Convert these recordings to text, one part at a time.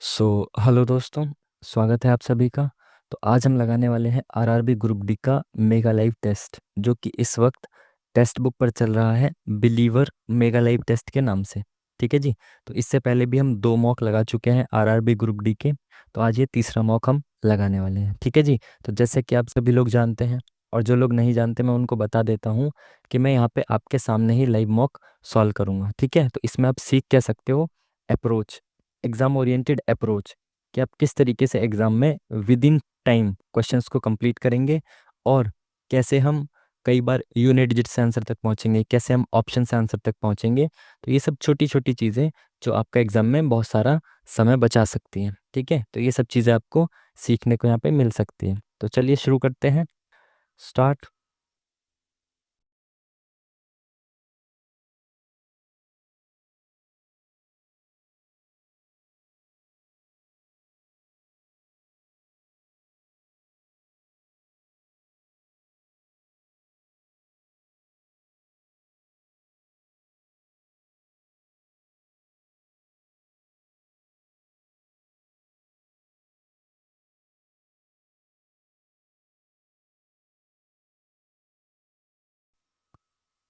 Hello दोस्तों। स्वागत है आप सभी का। तो आज हम लगाने वाले हैं आरआरबी ग्रुप डी का मेगा लाइव टेस्ट, जो कि इस वक्त टेक्स्ट बुक पर चल रहा है बिलीवर मेगा लाइव टेस्ट के नाम से। ठीक है जी। तो इससे पहले भी हम 2 मॉक लगा चुके हैं आरआरबी ग्रुप डी के। तो आज ये तीसरा मॉक हम लगाने वाले हैं। ठीक है जी। तो जैसे कि आप सभी लोग जानते हैं, और जो लोग नहीं जानते मैं उनको बता देता हूँ कि मैं यहाँ पे आपके सामने ही लाइव मॉक सॉल्व करूँगा। ठीक है। तो इसमें आप सीख क्या सकते हो, अप्रोच, एग्जाम ओरिएंटेड अप्रोच, कि आप किस तरीके से एग्जाम में विद इन टाइम क्वेश्चंस को कंप्लीट करेंगे, और कैसे हम कई बार यूनिट डिजिट से आंसर तक पहुंचेंगे, कैसे हम ऑप्शन से आंसर तक पहुंचेंगे। तो ये सब छोटी छोटी चीज़ें जो आपका एग्जाम में बहुत सारा समय बचा सकती हैं। ठीक है। तो ये सब चीज़ें आपको सीखने को यहाँ पे मिल सकती हैं। तो चलिए शुरू करते हैं। स्टार्ट।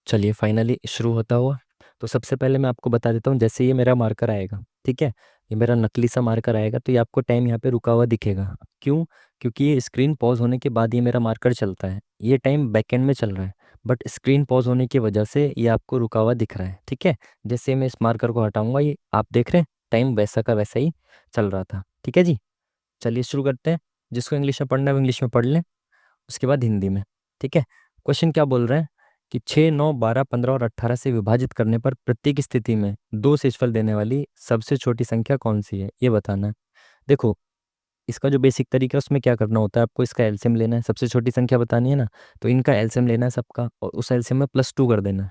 चलिए फाइनली शुरू होता हुआ। तो सबसे पहले मैं आपको बता देता हूँ, जैसे ये मेरा मार्कर आएगा, ठीक है, ये मेरा नकली सा मार्कर आएगा, तो ये आपको टाइम यहाँ पे रुका हुआ दिखेगा। क्यों? क्योंकि ये स्क्रीन पॉज होने के बाद ये मेरा मार्कर चलता है। ये टाइम बैकएंड में चल रहा है, बट स्क्रीन पॉज होने की वजह से ये आपको रुका हुआ दिख रहा है। ठीक है। जैसे मैं इस मार्कर को हटाऊंगा, ये आप देख रहे हैं टाइम वैसा का वैसा ही चल रहा था। ठीक है जी। चलिए शुरू करते हैं। जिसको इंग्लिश में पढ़ना है वो इंग्लिश में पढ़ लें, उसके बाद हिंदी में। ठीक है। क्वेश्चन क्या बोल रहे हैं कि 6, 9, 12, 15 और 18 से विभाजित करने पर प्रत्येक स्थिति में 2 शेषफल देने वाली सबसे छोटी संख्या कौन सी है, ये बताना है। देखो, इसका जो बेसिक तरीका है उसमें क्या करना होता है, आपको इसका एलसीएम लेना है, सबसे छोटी संख्या बतानी है ना, तो इनका एलसीएम लेना है सबका, और उस एलसीएम में +2 कर देना है।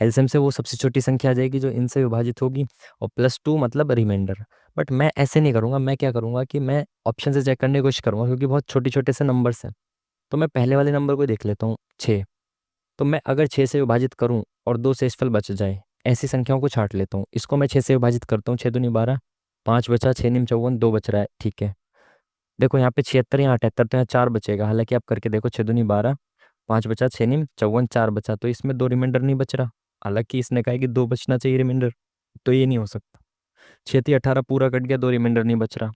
एलसीएम से वो सबसे छोटी संख्या आ जाएगी जो इनसे विभाजित होगी, और +2 मतलब रिमाइंडर। बट मैं ऐसे नहीं करूँगा, मैं क्या करूँगा कि मैं ऑप्शन से चेक करने की कोशिश करूँगा, क्योंकि बहुत छोटे छोटे से नंबर्स हैं। तो मैं पहले वाले नंबर को देख लेता हूँ, 6। तो मैं अगर 6 से विभाजित करूँ और 2 शेषफल बच जाए, ऐसी संख्याओं को छांट लेता हूँ। इसको मैं 6 से विभाजित करता हूँ, 6 दूनी 12, 5 बचा, 6 निम 54, 2 बच रहा है। ठीक है। देखो यहाँ पे 76 या 78, तो यहाँ 4 बचेगा। हालांकि आप करके देखो, 6 दूनी 12, 5 बचा, 6 निम 54, 4 बचा, तो इसमें 2 रिमाइंडर नहीं बच रहा। हालांकि इसने कहा है कि 2 बचना चाहिए रिमाइंडर, तो ये नहीं हो सकता। 6 × 18 पूरा कट गया, 2 रिमाइंडर नहीं बच रहा।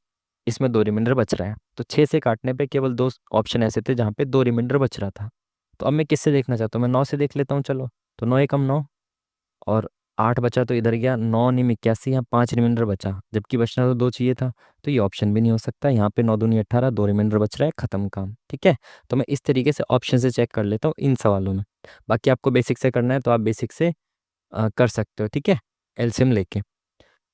इसमें 2 रिमाइंडर बच रहा है, तो 6 से काटने पे केवल 2 ऑप्शन ऐसे थे जहाँ पे 2 रिमाइंडर बच रहा था। तो अब मैं किससे देखना चाहता हूँ, मैं 9 से देख लेता हूँ। चलो, तो 9 एकम 9, और 8 बचा तो इधर गया, 9 निम 81, यहाँ 5 रिमाइंडर बचा, जबकि बचना तो 2 चाहिए था। तो ये ऑप्शन भी नहीं हो सकता। यहाँ पे 9 दूनी 18, 2 रिमाइंडर बच रहा है, खत्म काम। ठीक है। तो मैं इस तरीके से ऑप्शन से चेक कर लेता हूँ इन सवालों में। बाकी आपको बेसिक से करना है तो आप बेसिक से कर सकते हो। ठीक है। एलसीएम लेके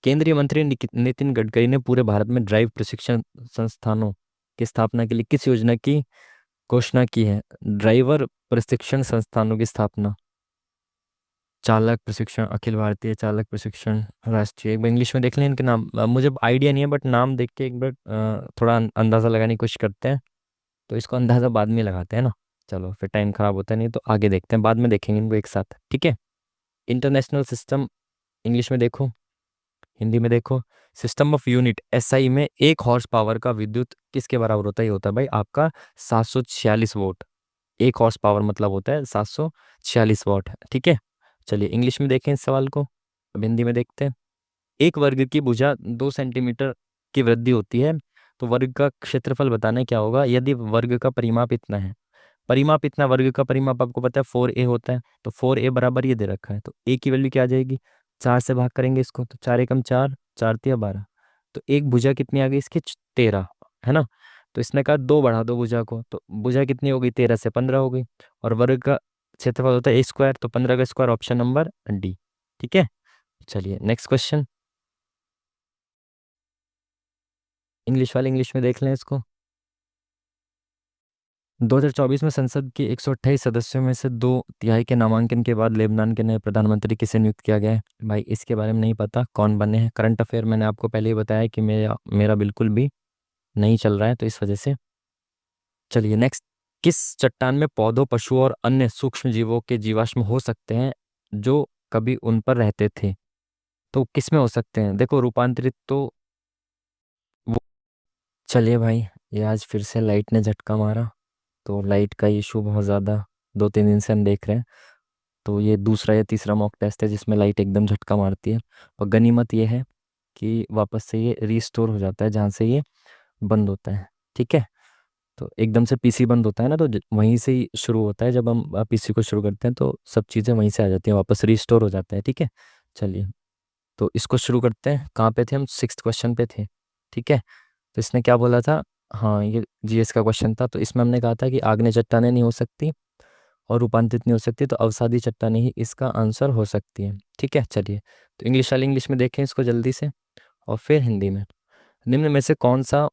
केंद्रीय मंत्री नितिन गडकरी ने पूरे भारत में ड्राइव प्रशिक्षण संस्थानों की स्थापना के लिए किस योजना की घोषणा की है? ड्राइवर प्रशिक्षण संस्थानों की स्थापना, चालक प्रशिक्षण, अखिल भारतीय चालक प्रशिक्षण राष्ट्रीय। एक बार इंग्लिश में देख लें इनके नाम। मुझे आइडिया नहीं है, बट नाम देख के एक बार थोड़ा अंदाज़ा लगाने की कोशिश करते हैं। तो इसको अंदाज़ा बाद में लगाते हैं ना। चलो फिर टाइम खराब होता नहीं, तो आगे देखते हैं, बाद में देखेंगे इनको एक साथ। ठीक है। इंटरनेशनल सिस्टम, इंग्लिश में देखो, हिंदी में देखो। सिस्टम ऑफ यूनिट एसआई में 1 हॉर्स पावर का विद्युत किसके बराबर होता है? ये होता है भाई आपका 746 वोट। 1 हॉर्स पावर मतलब होता है 746 वॉट। ठीक है। चलिए इंग्लिश में देखें इस सवाल को, अब हिंदी में देखते हैं। एक वर्ग की भुजा 2 सेंटीमीटर की वृद्धि होती है, तो वर्ग का क्षेत्रफल बताना क्या होगा यदि वर्ग का परिमाप इतना है? परिमाप इतना, वर्ग का परिमाप आपको पता है 4a होता है, तो 4a बराबर ये दे रखा है, तो a की वैल्यू क्या आ जाएगी? 4 से भाग करेंगे इसको, तो 4 एकम 4, 4 तिया 12। तो एक भुजा कितनी आ गई इसकी? 13, है ना। तो इसने कहा 2 बढ़ा दो भुजा को, तो भुजा कितनी हो गई? 13 से 15 हो गई। और वर्ग का क्षेत्रफल होता है a², तो 15 का स्क्वायर, ऑप्शन नंबर डी। ठीक है। चलिए नेक्स्ट क्वेश्चन, इंग्लिश वाले इंग्लिश में देख लें इसको। 2024 में संसद के 128 सदस्यों में से 2 तिहाई के नामांकन के बाद लेबनान के नए प्रधानमंत्री किसे नियुक्त किया गया है? भाई इसके बारे में नहीं पता कौन बने हैं। करंट अफेयर मैंने आपको पहले ही बताया कि मेरा मेरा बिल्कुल भी नहीं चल रहा है, तो इस वजह से। चलिए नेक्स्ट, किस चट्टान में पौधों, पशुओं और अन्य सूक्ष्म जीवों के जीवाश्म हो सकते हैं जो कभी उन पर रहते थे? तो किस में हो सकते हैं? देखो, रूपांतरित तो चलिए भाई, ये आज फिर से लाइट ने झटका मारा। तो लाइट का इशू बहुत ज़्यादा 2-3 दिन से हम देख रहे हैं। तो ये दूसरा या तीसरा मॉक टेस्ट है जिसमें लाइट एकदम झटका मारती है। और गनीमत ये है कि वापस से ये रीस्टोर हो जाता है जहाँ से ये बंद होता है। ठीक है। तो एकदम से पीसी बंद होता है ना, तो वहीं से ही शुरू होता है। जब हम पीसी को शुरू करते हैं तो सब चीज़ें वहीं से आ जाती हैं, वापस रीस्टोर हो जाता है। ठीक है। चलिए, तो इसको शुरू करते हैं। कहाँ पे थे हम? 6th क्वेश्चन पे थे। ठीक है। तो इसने क्या बोला था? हाँ, ये जीएस का क्वेश्चन था। तो इसमें हमने कहा था कि आग्नेय चट्टानें नहीं हो सकती और रूपांतरित नहीं हो सकती, तो अवसादी चट्टानें ही इसका आंसर हो सकती है। ठीक है। चलिए, तो इंग्लिश वाली इंग्लिश में देखें इसको जल्दी से, और फिर हिंदी में। निम्न में से कौन सा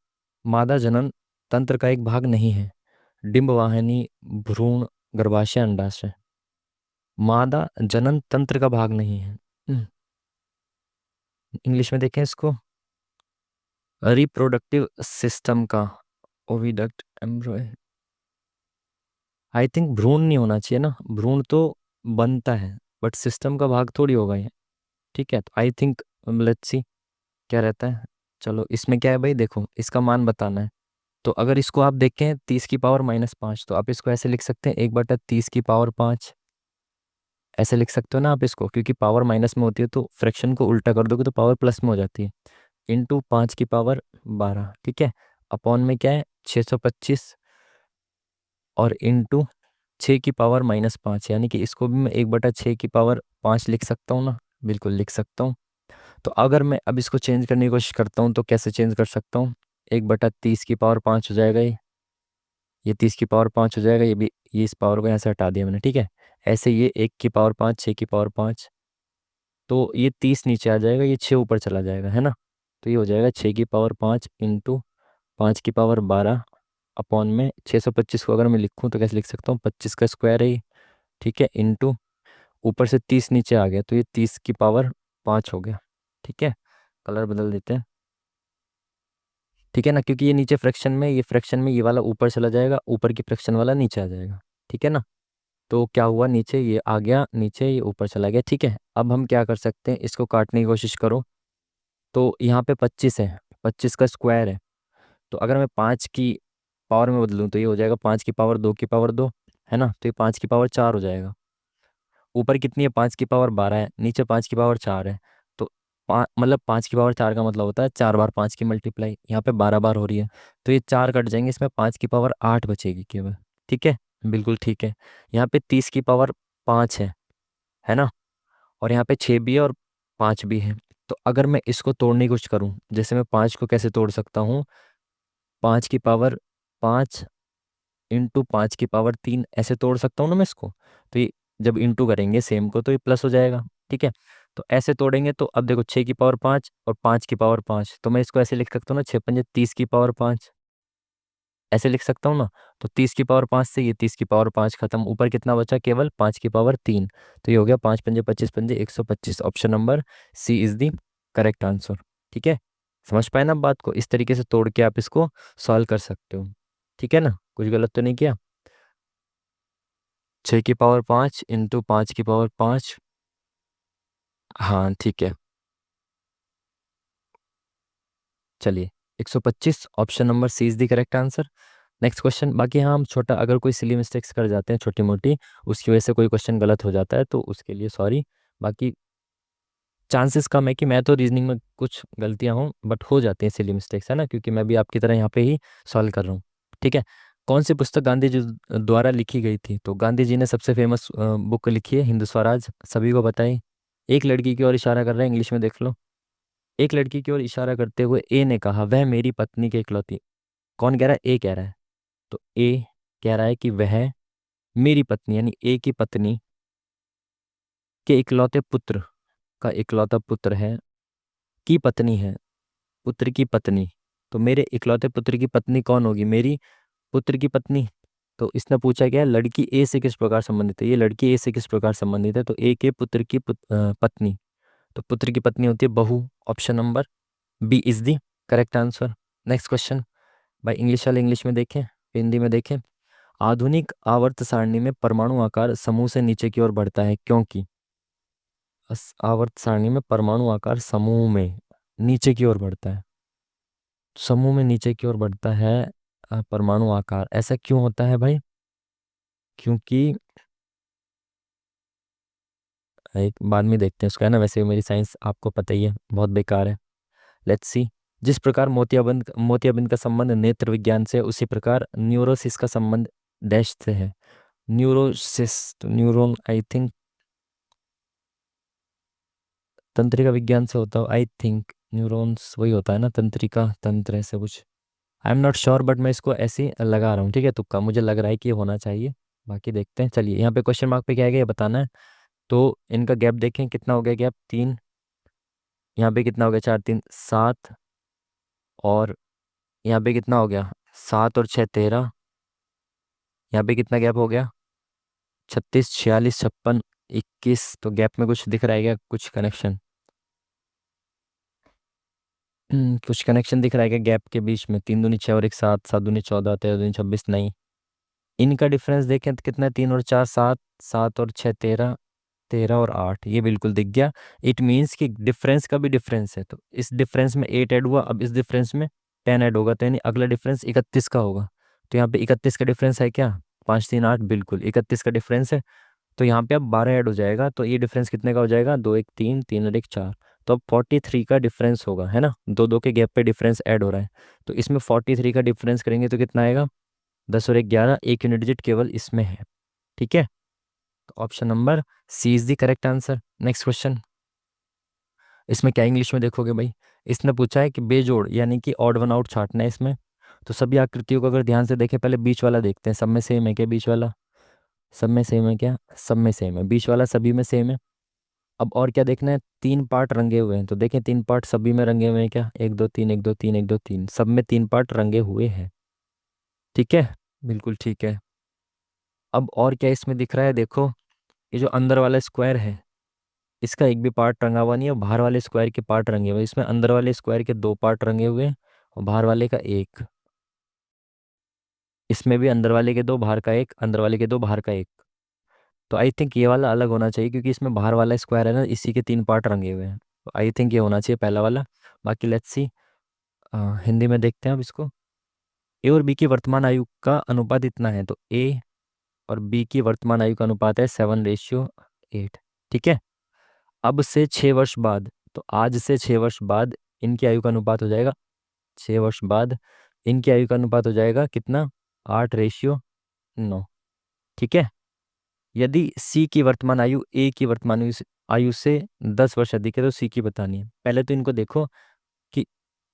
मादा जनन तंत्र का एक भाग नहीं है? डिंब वाहिनी, भ्रूण, गर्भाशय, अंडाशय। मादा जनन तंत्र का भाग नहीं है। इंग्लिश में देखें इसको। रिप्रोडक्टिव सिस्टम का ओविडक्ट, एम्ब्रो। आई थिंक भ्रूण नहीं होना चाहिए ना, भ्रूण तो बनता है, बट सिस्टम का भाग थोड़ी होगा ये। ठीक है। तो आई थिंक, लेट्स सी क्या रहता है। चलो, इसमें क्या है भाई, देखो इसका मान बताना है। तो अगर इसको आप देखें 30 की पावर -5, तो आप इसको ऐसे लिख सकते हैं 1/30 की पावर 5। ऐसे लिख सकते हो ना आप इसको, क्योंकि पावर माइनस में होती है तो फ्रैक्शन को उल्टा कर दोगे तो पावर प्लस में हो जाती है। इंटू 5 की पावर 12। ठीक है। अपॉन में क्या है? 625। और इंटू 6 की पावर -5, यानी कि इसको भी मैं 1/6 की पावर 5 लिख सकता हूँ ना। बिल्कुल लिख सकता हूँ। तो अगर मैं अब इसको चेंज करने की कोशिश करता हूँ तो कैसे चेंज कर सकता हूँ? 1/30 की पावर 5 हो जाएगा ये 30 की पावर 5 हो जाएगा, ये भी, ये इस पावर को यहाँ से हटा दिया मैंने। ठीक है। ऐसे ये 1 की पावर 5, 6 की पावर 5। तो ये 30 नीचे आ जाएगा, ये 6 ऊपर चला जाएगा, है ना। तो ये हो जाएगा 6 की पावर 5 इंटू 5 की पावर 12 अपॉन में 625 को अगर मैं लिखूँ तो कैसे लिख सकता हूँ? 25 का स्क्वायर है ये। ठीक है। इंटू ऊपर से 30 नीचे आ गया तो ये 30 की पावर 5 हो गया। ठीक है। कलर बदल देते हैं। ठीक है ना, क्योंकि ये नीचे फ्रैक्शन में, ये फ्रैक्शन में ये वाला ऊपर चला जाएगा, ऊपर की फ्रैक्शन वाला नीचे आ जाएगा। ठीक है ना। तो क्या हुआ, नीचे ये आ गया, नीचे ये ऊपर चला गया। ठीक है। अब हम क्या कर सकते हैं, इसको काटने की कोशिश करो। तो यहाँ पे 25 है, 25 का स्क्वायर है। तो अगर मैं 5 की पावर में बदलूँ तो ये हो जाएगा 5 की पावर 2 है ना। तो ये 5 की पावर 4 हो जाएगा। ऊपर कितनी है? 5 की पावर 12 है, नीचे 5 की पावर 4 है। तो मतलब 5 की पावर 4 का मतलब होता है 4 बार 5 की मल्टीप्लाई, यहाँ पे 12 बार हो रही है। तो ये 4 कट जाएंगे, इसमें 5 की पावर 8 बचेगी केवल। ठीक है। बिल्कुल ठीक है। यहाँ पे 30 की पावर 5 है ना। और यहाँ पे 6 भी है और 5 भी है। तो अगर मैं इसको तोड़ने की कोशिश करूँ, जैसे मैं 5 को कैसे तोड़ सकता हूँ? 5 की पावर 5 इंटू 5 की पावर 3 ऐसे तोड़ सकता हूँ ना मैं इसको। तो ये जब इंटू करेंगे सेम को तो ये प्लस हो जाएगा। ठीक है। तो ऐसे तोड़ेंगे तो अब देखो 6 की पावर 5 और 5 की पावर 5, तो मैं इसको ऐसे लिख सकता हूँ ना, 6 पंजे 30 की पावर 5, ऐसे लिख सकता हूँ ना। तो 30 की पावर 5 से ये 30 की पावर 5 खत्म, ऊपर कितना बचा? केवल 5 की पावर 3। तो ये हो गया 5 पंजे 25 पंजे 125। Option number C is the correct answer. ठीक है। समझ पाए ना बात को? इस तरीके से तोड़ के आप इसको सॉल्व कर सकते हो। ठीक है ना, कुछ गलत तो नहीं किया? 6 की पावर 5 इंटू 5 की पावर 5। हाँ ठीक है। चलिए, 125, option number C is the correct answer. Next question. बाकी हाँ, हम छोटा अगर कोई सिली मिस्टेक्स कर जाते हैं छोटी मोटी, उसकी वजह से कोई क्वेश्चन गलत हो जाता है तो उसके लिए सॉरी। बाकी चांसेस कम है कि मैं तो रीजनिंग में कुछ गलतियां हों, बट हो जाती हैं सिली मिस्टेक्स, है ना, क्योंकि मैं भी आपकी तरह यहाँ पे ही सॉल्व कर रहा हूँ। ठीक है। कौन सी पुस्तक गांधी जी द्वारा लिखी गई थी? तो गांधी जी ने सबसे फेमस बुक लिखी है हिंद स्वराज, सभी को बताई। एक लड़की की ओर इशारा कर रहे हैं, इंग्लिश में देख लो। एक लड़की की ओर इशारा करते हुए ए ने कहा, वह मेरी पत्नी के इकलौती। कौन कह रहा है? ए कह रहा है। तो ए कह रहा है कि वह मेरी पत्नी, यानी ए की पत्नी के इकलौते पुत्र का इकलौता पुत्र है, की पत्नी है, पुत्र की पत्नी। तो मेरे इकलौते पुत्र की पत्नी कौन होगी? मेरी पुत्र की पत्नी। तो इसने पूछा क्या है, लड़की ए से किस प्रकार संबंधित है? ये लड़की ए से किस प्रकार संबंधित है? तो ए के पुत्र की पत्नी। तो पुत्र की पत्नी होती है बहू। Option number B is the correct answer. Next question. भाई इंग्लिश वाले इंग्लिश में देखें, हिंदी में देखें। आधुनिक आवर्त सारणी में परमाणु आकार समूह से नीचे की ओर बढ़ता है क्योंकि? आवर्त सारणी में परमाणु आकार समूह में नीचे की ओर बढ़ता है। समूह में नीचे की ओर बढ़ता है परमाणु आकार, ऐसा क्यों होता है भाई? क्योंकि एक बाद में देखते हैं उसका, है ना। वैसे मेरी साइंस आपको पता ही है बहुत बेकार है। Let's see. जिस प्रकार मोतियाबिंद का संबंध नेत्र विज्ञान से, उसी प्रकार न्यूरोसिस का संबंध डैश से है। न्यूरोसिस तो न्यूरॉन आई थिंक तंत्रिका विज्ञान से होता हो, आई थिंक न्यूरॉन्स वही होता है ना, तंत्रिका तंत्र ऐसे कुछ। I am not sure but मैं इसको ऐसे ही लगा रहा हूँ, ठीक है, तुक्का, मुझे लग रहा है कि ये होना चाहिए। बाकी देखते हैं। चलिए यहाँ पे क्वेश्चन मार्क पे क्या है ये बताना है। तो इनका गैप देखें कितना हो गया, गैप 3। यहाँ पे कितना हो गया, 4 3 7। और यहाँ पे कितना हो गया, 7 और 6 13। यहाँ पे कितना गैप हो गया, 36 46 56 21। तो गैप में कुछ दिख रहा है क्या, कुछ कनेक्शन? कुछ कनेक्शन दिख रहा है क्या गैप के बीच में? 3 दूनी 6 और 1 7, 7 दूनी 14, 13 दूनी 26, नहीं। इनका डिफरेंस देखें तो कितना है, 3 और 4 7, 7 और 6 13, 13 और 8, ये बिल्कुल दिख गया। इट मीन्स कि डिफरेंस का भी डिफरेंस है, तो इस डिफरेंस में 8 ऐड हुआ, अब इस डिफरेंस में 10 ऐड होगा, तो यानी अगला डिफरेंस 31 का होगा। तो यहाँ पे 31 का डिफरेंस है क्या, 5 3 8, बिल्कुल 31 का डिफरेंस है। तो यहाँ पे अब 12 ऐड हो जाएगा, तो ये डिफरेंस कितने का हो जाएगा, 2 1 3, 3 और 1 4। तो अब 43 का डिफरेंस होगा, है ना, दो दो के गैप पे डिफरेंस ऐड हो रहा है। तो इसमें 43 का डिफरेंस करेंगे तो कितना आएगा, 10 और 1 11, एक यूनिट डिजिट केवल इसमें है। ठीक है, तो option number C is the correct answer. Next question. इसमें क्या इंग्लिश में देखोगे भाई, इसने पूछा है कि बेजोड़ यानी कि ऑड वन आउट छांटना है इसमें। तो सभी आकृतियों को अगर ध्यान से देखें, पहले बीच वाला देखते हैं, सब में सेम है क्या बीच वाला? सब में सेम है क्या? सब में सेम है, बीच वाला सभी में सेम है। अब और क्या देखना है, 3 पार्ट रंगे हुए हैं, तो देखें 3 पार्ट सभी में रंगे हुए हैं क्या, 1 2 3 1 2 3 1 2 3, सब में 3 पार्ट रंगे हुए हैं। ठीक है, बिल्कुल ठीक है। अब और क्या इसमें दिख रहा है, देखो ये जो अंदर वाला स्क्वायर है, इसका एक भी पार्ट रंगा हुआ नहीं है, और बाहर वाले स्क्वायर के पार्ट रंगे हुए हैं। इसमें अंदर वाले स्क्वायर के 2 पार्ट रंगे हुए हैं और बाहर वाले का एक। इसमें भी अंदर वाले के 2, बाहर का एक, अंदर वाले के 2, बाहर का एक। तो आई थिंक ये वाला अलग होना चाहिए, क्योंकि इसमें बाहर वाला स्क्वायर है ना, इसी के 3 पार्ट रंगे हुए हैं। तो आई थिंक ये होना चाहिए पहला वाला। बाकी लेट्स सी, हिंदी में देखते हैं अब इसको। ए और बी की वर्तमान आयु का अनुपात इतना है, तो ए और बी की वर्तमान आयु का अनुपात है 7:8। ठीक है, अब से 6 वर्ष बाद, तो आज से 6 वर्ष बाद इनकी आयु का अनुपात हो जाएगा, 6 वर्ष बाद इनकी आयु का अनुपात हो जाएगा कितना, 8:9। ठीक है, यदि सी की वर्तमान आयु ए की वर्तमान आयु से 10 वर्ष अधिक है, तो सी की बतानी है। पहले तो इनको देखो कि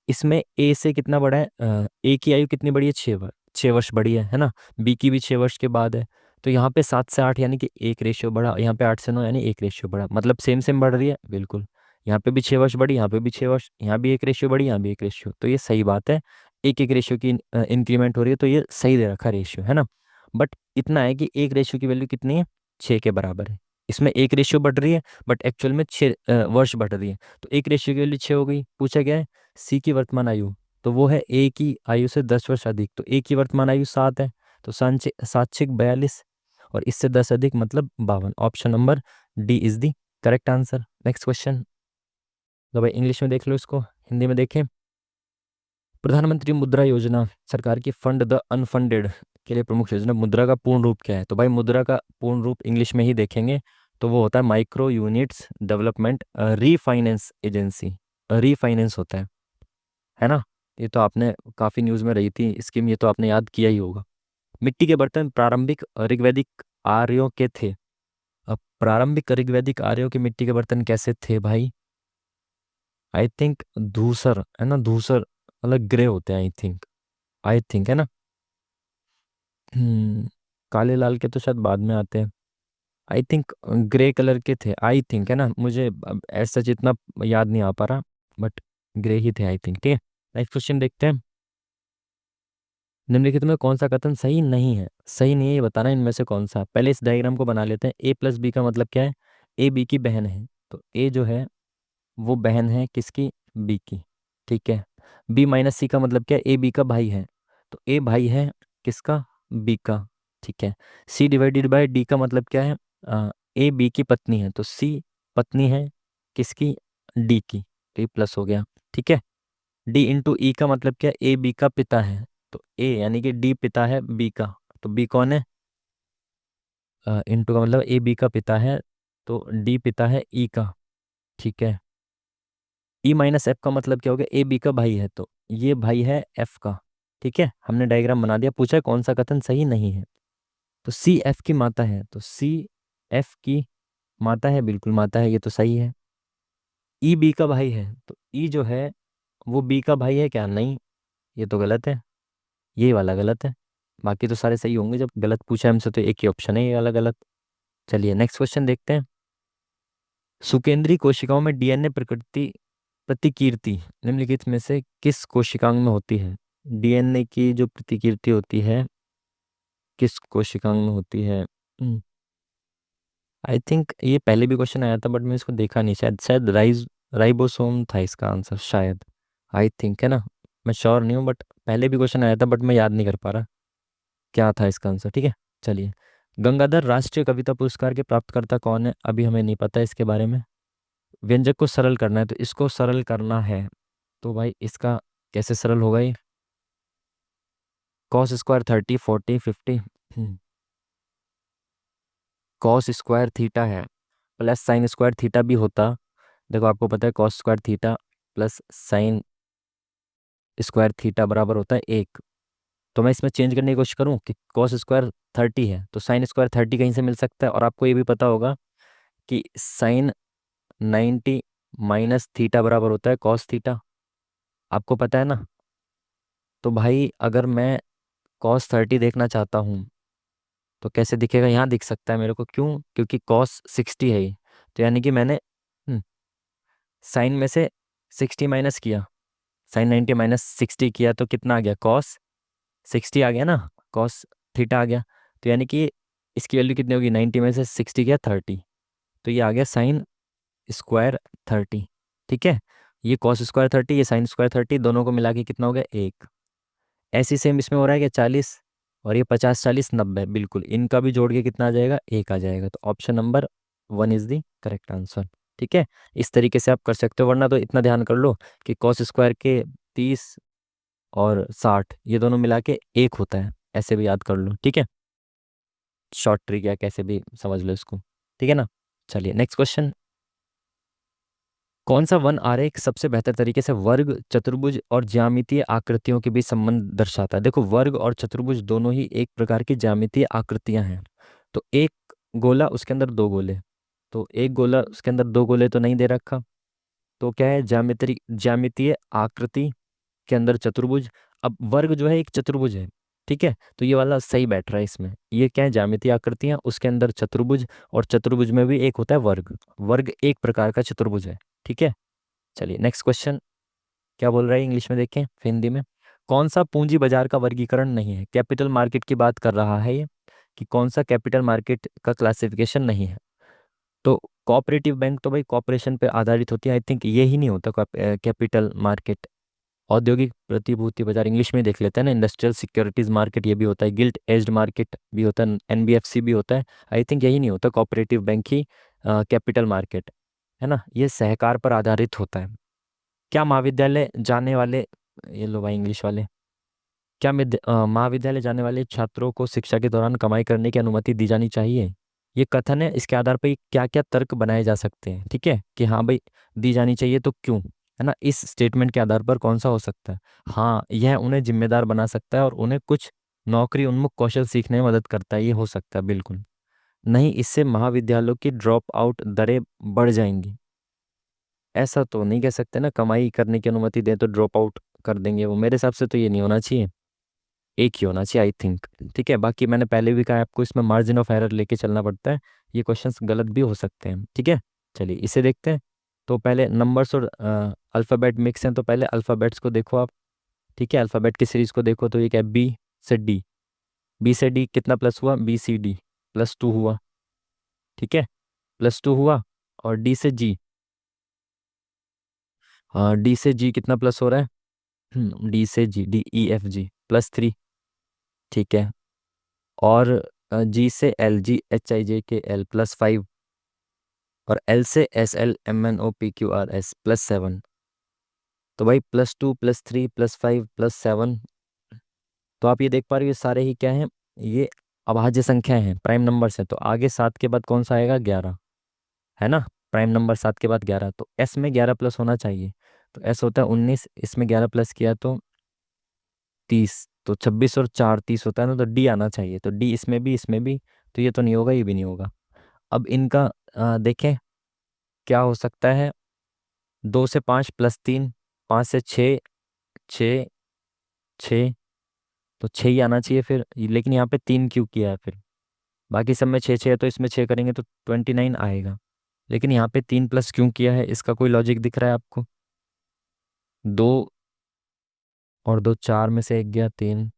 इसमें ए से कितना बड़ा है, ए की आयु कितनी बड़ी है, 6 वर्ष, 6 वर्ष बड़ी है ना। बी की भी 6 वर्ष के बाद है। तो यहाँ पे 7 से 8 यानी कि एक रेशियो बढ़ा, यहाँ पे 8 से 9 यानी एक रेशियो बढ़ा, मतलब सेम सेम बढ़ रही है बिल्कुल। यहाँ पे भी 6 वर्ष बढ़ी, यहाँ पे भी 6 वर्ष, यहाँ भी एक रेशियो बढ़ी, यहाँ भी एक रेशियो, तो ये सही बात है। एक एक रेशियो की इंक्रीमेंट हो रही है, तो ये सही दे रखा रेशियो, है ना। बट इतना है कि एक रेशियो की वैल्यू कितनी है, 6 के बराबर है। इसमें एक रेशियो बढ़ रही है, बट एक्चुअल में 6 वर्ष बढ़ रही है। तो एक रेशियो की वैल्यू 6 हो गई। पूछा गया है सी की वर्तमान आयु, तो वो है ए की आयु से 10 वर्ष अधिक, तो ए की वर्तमान आयु 7 है, तो 7 6 42, और इससे 10 अधिक मतलब 52। Option number D is the correct answer. Next question. तो भाई इंग्लिश में देख लो इसको, हिंदी में देखें। प्रधानमंत्री मुद्रा योजना सरकार की फंड द अनफंडेड के लिए प्रमुख योजना, मुद्रा का पूर्ण रूप क्या है? तो भाई मुद्रा का पूर्ण रूप इंग्लिश में ही देखेंगे, तो वो होता है micro units development refinance agency. Refinance होता है ना। ये तो आपने काफ़ी न्यूज़ में रही थी स्कीम, ये तो आपने याद किया ही होगा। मिट्टी के बर्तन प्रारंभिक ऋग्वैदिक आर्यों के थे। अब प्रारंभिक ऋग्वैदिक आर्यों के मिट्टी के बर्तन कैसे थे भाई? आई थिंक धूसर, है ना, धूसर अलग ग्रे होते हैं, आई थिंक है ना। काले लाल के तो शायद बाद में आते हैं। आई थिंक ग्रे कलर के थे, आई थिंक, है ना, मुझे ऐसा जितना याद नहीं आ पा रहा, बट ग्रे ही थे आई थिंक। ठीक है, नेक्स्ट क्वेश्चन देखते हैं। निम्नलिखित में कौन सा कथन सही नहीं है? सही नहीं है ये बताना है, इनमें से कौन सा। पहले इस डायग्राम को बना लेते हैं। ए प्लस बी का मतलब क्या है, ए बी की बहन है, तो ए जो है वो बहन है किसकी, बी की। ठीक है, बी माइनस सी का मतलब क्या है, ए बी का भाई है, तो ए भाई है किसका, बी का। ठीक है, सी डिवाइडेड बाय डी का मतलब क्या है, ए बी की पत्नी है, तो सी पत्नी है किसकी, डी की, तो ये प्लस हो गया। ठीक है, डी इंटू ई का मतलब क्या, ए बी का पिता है, तो ए यानी कि डी पिता है बी का, तो बी कौन है, इंटू का मतलब ए बी का पिता है, तो डी पिता है ई का, ठीक है। ई माइनस एफ का मतलब क्या हो गया, ए बी का भाई है, तो ये भाई है एफ का, ठीक है। हमने डायग्राम बना दिया, पूछा है कौन सा कथन सही नहीं है, तो सी एफ की माता है, तो सी एफ की माता है, बिल्कुल माता है, ये तो सही है। ई बी का भाई है, तो ई जो है वो बी का भाई है क्या, नहीं, ये तो गलत है, ये वाला गलत है। बाकी तो सारे सही होंगे, जब गलत पूछा है हमसे तो एक ही ऑप्शन है ये वाला गलत। चलिए नेक्स्ट क्वेश्चन देखते हैं। सुकेंद्रीय कोशिकाओं में डीएनए प्रकृति प्रतिकीर्ति निम्नलिखित में से किस कोशिकांग में होती है, डीएनए की जो प्रतिकीर्ति होती है किस कोशिकांग में होती है। आई थिंक ये पहले भी क्वेश्चन आया था बट मैं इसको देखा नहीं, शायद शायद राइबोसोम था इसका आंसर शायद, आई थिंक, है ना। मैं श्योर नहीं हूँ बट पहले भी क्वेश्चन आया था बट मैं याद नहीं कर पा रहा क्या था इसका आंसर, ठीक है। चलिए, गंगाधर राष्ट्रीय कविता पुरस्कार के प्राप्तकर्ता कौन है, अभी हमें नहीं पता इसके बारे में। व्यंजक को सरल करना है, तो इसको सरल करना है, तो भाई इसका कैसे सरल होगा ये, cos square 30 40 50, cos square theta है प्लस साइन स्क्वायर थीटा भी होता। देखो आपको पता है cos square theta plus sine square theta बराबर होता है 1, तो मैं इसमें चेंज करने की कोशिश करूँ कि कॉस स्क्वायर 30 है तो साइन स्क्वायर 30 कहीं से मिल सकता है, और आपको ये भी पता होगा कि साइन 90 माइनस थीटा बराबर होता है कॉस थीटा, आपको पता है ना। तो भाई अगर मैं कॉस 30 देखना चाहता हूँ तो कैसे दिखेगा, यहाँ दिख सकता है मेरे को, क्यों, क्योंकि कॉस 60 है ये, तो यानी कि मैंने साइन में से 60 माइनस किया, साइन 90 माइनस 60 किया तो कितना आ गया, कॉस 60 आ गया ना, कॉस थीटा आ गया, तो यानी कि इसकी वैल्यू कितनी होगी, 90 में से 60 गया 30, तो ये आ गया साइन स्क्वायर 30, ठीक है। ये कॉस स्क्वायर 30, ये साइन स्क्वायर 30, दोनों को मिला के कितना हो गया 1। ऐसी सेम इसमें हो रहा है कि 40, और ये 50 40 90, बिल्कुल इनका भी जोड़ के कितना आ जाएगा 1 आ जाएगा, तो option number 1 is the correct answer, ठीक है। इस तरीके से आप कर सकते हो, वरना तो इतना ध्यान कर लो कि कॉस स्क्वायर के 30 और 60 ये दोनों मिला के 1 होता है, ऐसे भी याद कर लो, ठीक है। शॉर्ट ट्रिक या कैसे भी समझ लो इसको, ठीक है ना। चलिए नेक्स्ट क्वेश्चन, कौन सा वन आरेख सबसे बेहतर तरीके से वर्ग, चतुर्भुज और ज्यामितीय आकृतियों के बीच संबंध दर्शाता है। देखो वर्ग और चतुर्भुज दोनों ही एक प्रकार की ज्यामितीय आकृतियां हैं, तो एक गोला उसके अंदर दो गोले, तो एक गोला उसके अंदर दो गोले तो नहीं दे रखा, तो क्या है ज्यामिति ज्यामितीय आकृति के अंदर चतुर्भुज। अब वर्ग जो है एक चतुर्भुज है, ठीक है, तो ये वाला सही बैठ रहा है इसमें, ये क्या है ज्यामितीय आकृतियां उसके अंदर चतुर्भुज, और चतुर्भुज में भी एक होता है वर्ग, वर्ग एक प्रकार का चतुर्भुज है, ठीक है। चलिए नेक्स्ट क्वेश्चन, क्या बोल रहा है इंग्लिश में देखें फिर हिंदी में, कौन सा पूंजी बाजार का वर्गीकरण नहीं है, कैपिटल मार्केट की बात कर रहा है ये, कि कौन सा कैपिटल मार्केट का क्लासिफिकेशन नहीं है। तो कोऑपरेटिव बैंक तो भाई कॉपरेशन पे आधारित होती है, आई थिंक ये ही नहीं होता कैपिटल मार्केट। औद्योगिक प्रतिभूति बाजार इंग्लिश में देख लेते हैं ना, इंडस्ट्रियल सिक्योरिटीज मार्केट ये भी होता है, गिल्ट एज्ड मार्केट भी होता है, एनबीएफसी भी होता है, आई थिंक यही नहीं होता कोऑपरेटिव बैंक ही कैपिटल मार्केट, है ना, ये सहकार पर आधारित होता है। क्या महाविद्यालय जाने वाले, ये लो भाई इंग्लिश वाले, क्या महाविद्यालय जाने वाले छात्रों को शिक्षा के दौरान कमाई करने की अनुमति दी जानी चाहिए, ये कथन है, इसके आधार पर क्या क्या तर्क बनाए जा सकते हैं, ठीक है, कि हाँ भाई दी जानी चाहिए तो क्यों, है ना, इस स्टेटमेंट के आधार पर कौन सा हो सकता है। हाँ, यह उन्हें जिम्मेदार बना सकता है और उन्हें कुछ नौकरी उन्मुख कौशल सीखने में मदद करता है, ये हो सकता है बिल्कुल। नहीं, इससे महाविद्यालयों की ड्रॉप आउट दरें बढ़ जाएंगी, ऐसा तो नहीं कह सकते ना, कमाई करने की अनुमति दें तो ड्रॉप आउट कर देंगे वो, मेरे हिसाब से तो ये नहीं होना चाहिए, एक ही होना चाहिए आई थिंक, ठीक है। बाकी मैंने पहले भी कहा आपको इसमें मार्जिन ऑफ एरर लेके चलना पड़ता है, ये क्वेश्चंस गलत भी हो सकते हैं, ठीक है। चलिए इसे देखते हैं, तो पहले नंबर्स और अल्फ़ाबेट मिक्स हैं, तो पहले अल्फ़ाबेट्स को देखो आप, ठीक है, अल्फ़ाबेट की सीरीज को देखो, तो ये क्या है बी से डी, बी से डी कितना प्लस हुआ, बी सी डी +2 हुआ, ठीक है, +2 हुआ, और डी से जी, डी से जी कितना प्लस हो रहा है, डी से G D E F G +3, ठीक है, और जी से एल जी एच आई जे के एल +5, और एल से S L M N O P Q R S +7, तो भाई +2 +3 +5 +7, तो आप ये देख पा रहे हो ये सारे ही क्या हैं, ये अभाज्य संख्या हैं, प्राइम नंबर्स हैं। तो आगे 7 के बाद कौन सा आएगा, 11, है ना। प्राइम नंबर 7 के बाद 11, तो एस में 11 प्लस होना चाहिए। तो एस होता है 19, इसमें 11 प्लस किया तो 30, तो 26 और 4 30 होता है ना, तो डी आना चाहिए। तो डी इसमें भी, इसमें भी, तो ये तो नहीं होगा, ये भी नहीं होगा। अब इनका देखें क्या हो सकता है। 2 से 5 +3, 5 से 6, 6, 6, तो 6 ही आना चाहिए फिर, लेकिन यहाँ पे 3 क्यों किया है फिर, बाकी सब में 6 6 है तो इसमें 6 करेंगे तो 29 आएगा। लेकिन यहाँ पे 3 प्लस क्यों किया है, इसका कोई लॉजिक दिख रहा है आपको। 2 और 2 4 में से एक गया 3,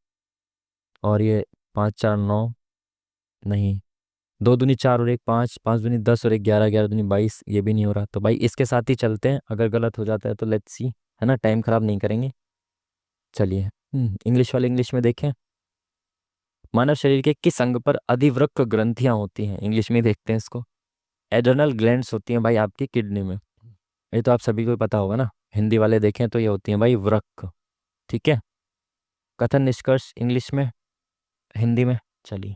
और ये 5 4 9, नहीं, 2 दूनी 4 और एक 5, 5 दूनी 10 और एक 11, 11 दूनी 22, ये भी नहीं हो रहा। तो भाई इसके साथ ही चलते हैं, अगर गलत हो जाता है तो लेट्स सी, है ना, टाइम खराब नहीं करेंगे। चलिए इंग्लिश वाले इंग्लिश में देखें। मानव शरीर के किस अंग पर अधिवृक्क ग्रंथियां होती हैं, इंग्लिश में ही देखते हैं इसको। एड्रेनल ग्लैंड्स होती हैं भाई आपकी किडनी में, ये तो आप सभी को पता होगा ना। हिंदी वाले देखें तो ये होती हैं भाई वृक्क, ठीक है। कथन निष्कर्ष इंग्लिश में, हिंदी में, चलिए।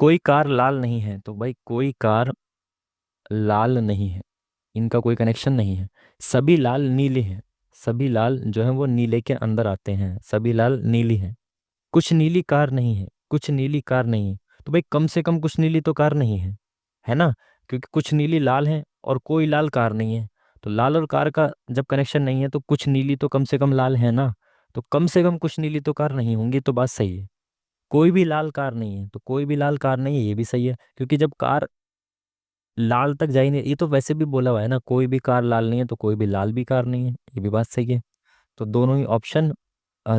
कोई कार लाल नहीं है, तो भाई कोई कार लाल नहीं है, इनका कोई कनेक्शन नहीं है। सभी लाल नीले हैं, सभी लाल जो है वो नीले के अंदर आते हैं, सभी लाल नीली हैं। कुछ नीली कार नहीं है, कुछ नीली कार नहीं है, तो भाई कम से कम कुछ नीली तो कार नहीं है ना, क्योंकि कुछ नीली लाल है और कोई लाल कार नहीं है। तो लाल और कार का जब कनेक्शन नहीं है तो कुछ नीली तो कम से कम लाल है ना, तो कम से कम कुछ नीली तो कार नहीं होंगी, तो बात सही है। कोई भी लाल कार नहीं है, तो कोई भी लाल कार नहीं है, ये भी सही है, क्योंकि जब कार लाल तक जा ही नहीं, ये तो वैसे भी बोला हुआ है ना, कोई भी कार लाल नहीं है तो कोई भी लाल भी कार नहीं है, ये भी बात सही है। तो दोनों ही ऑप्शन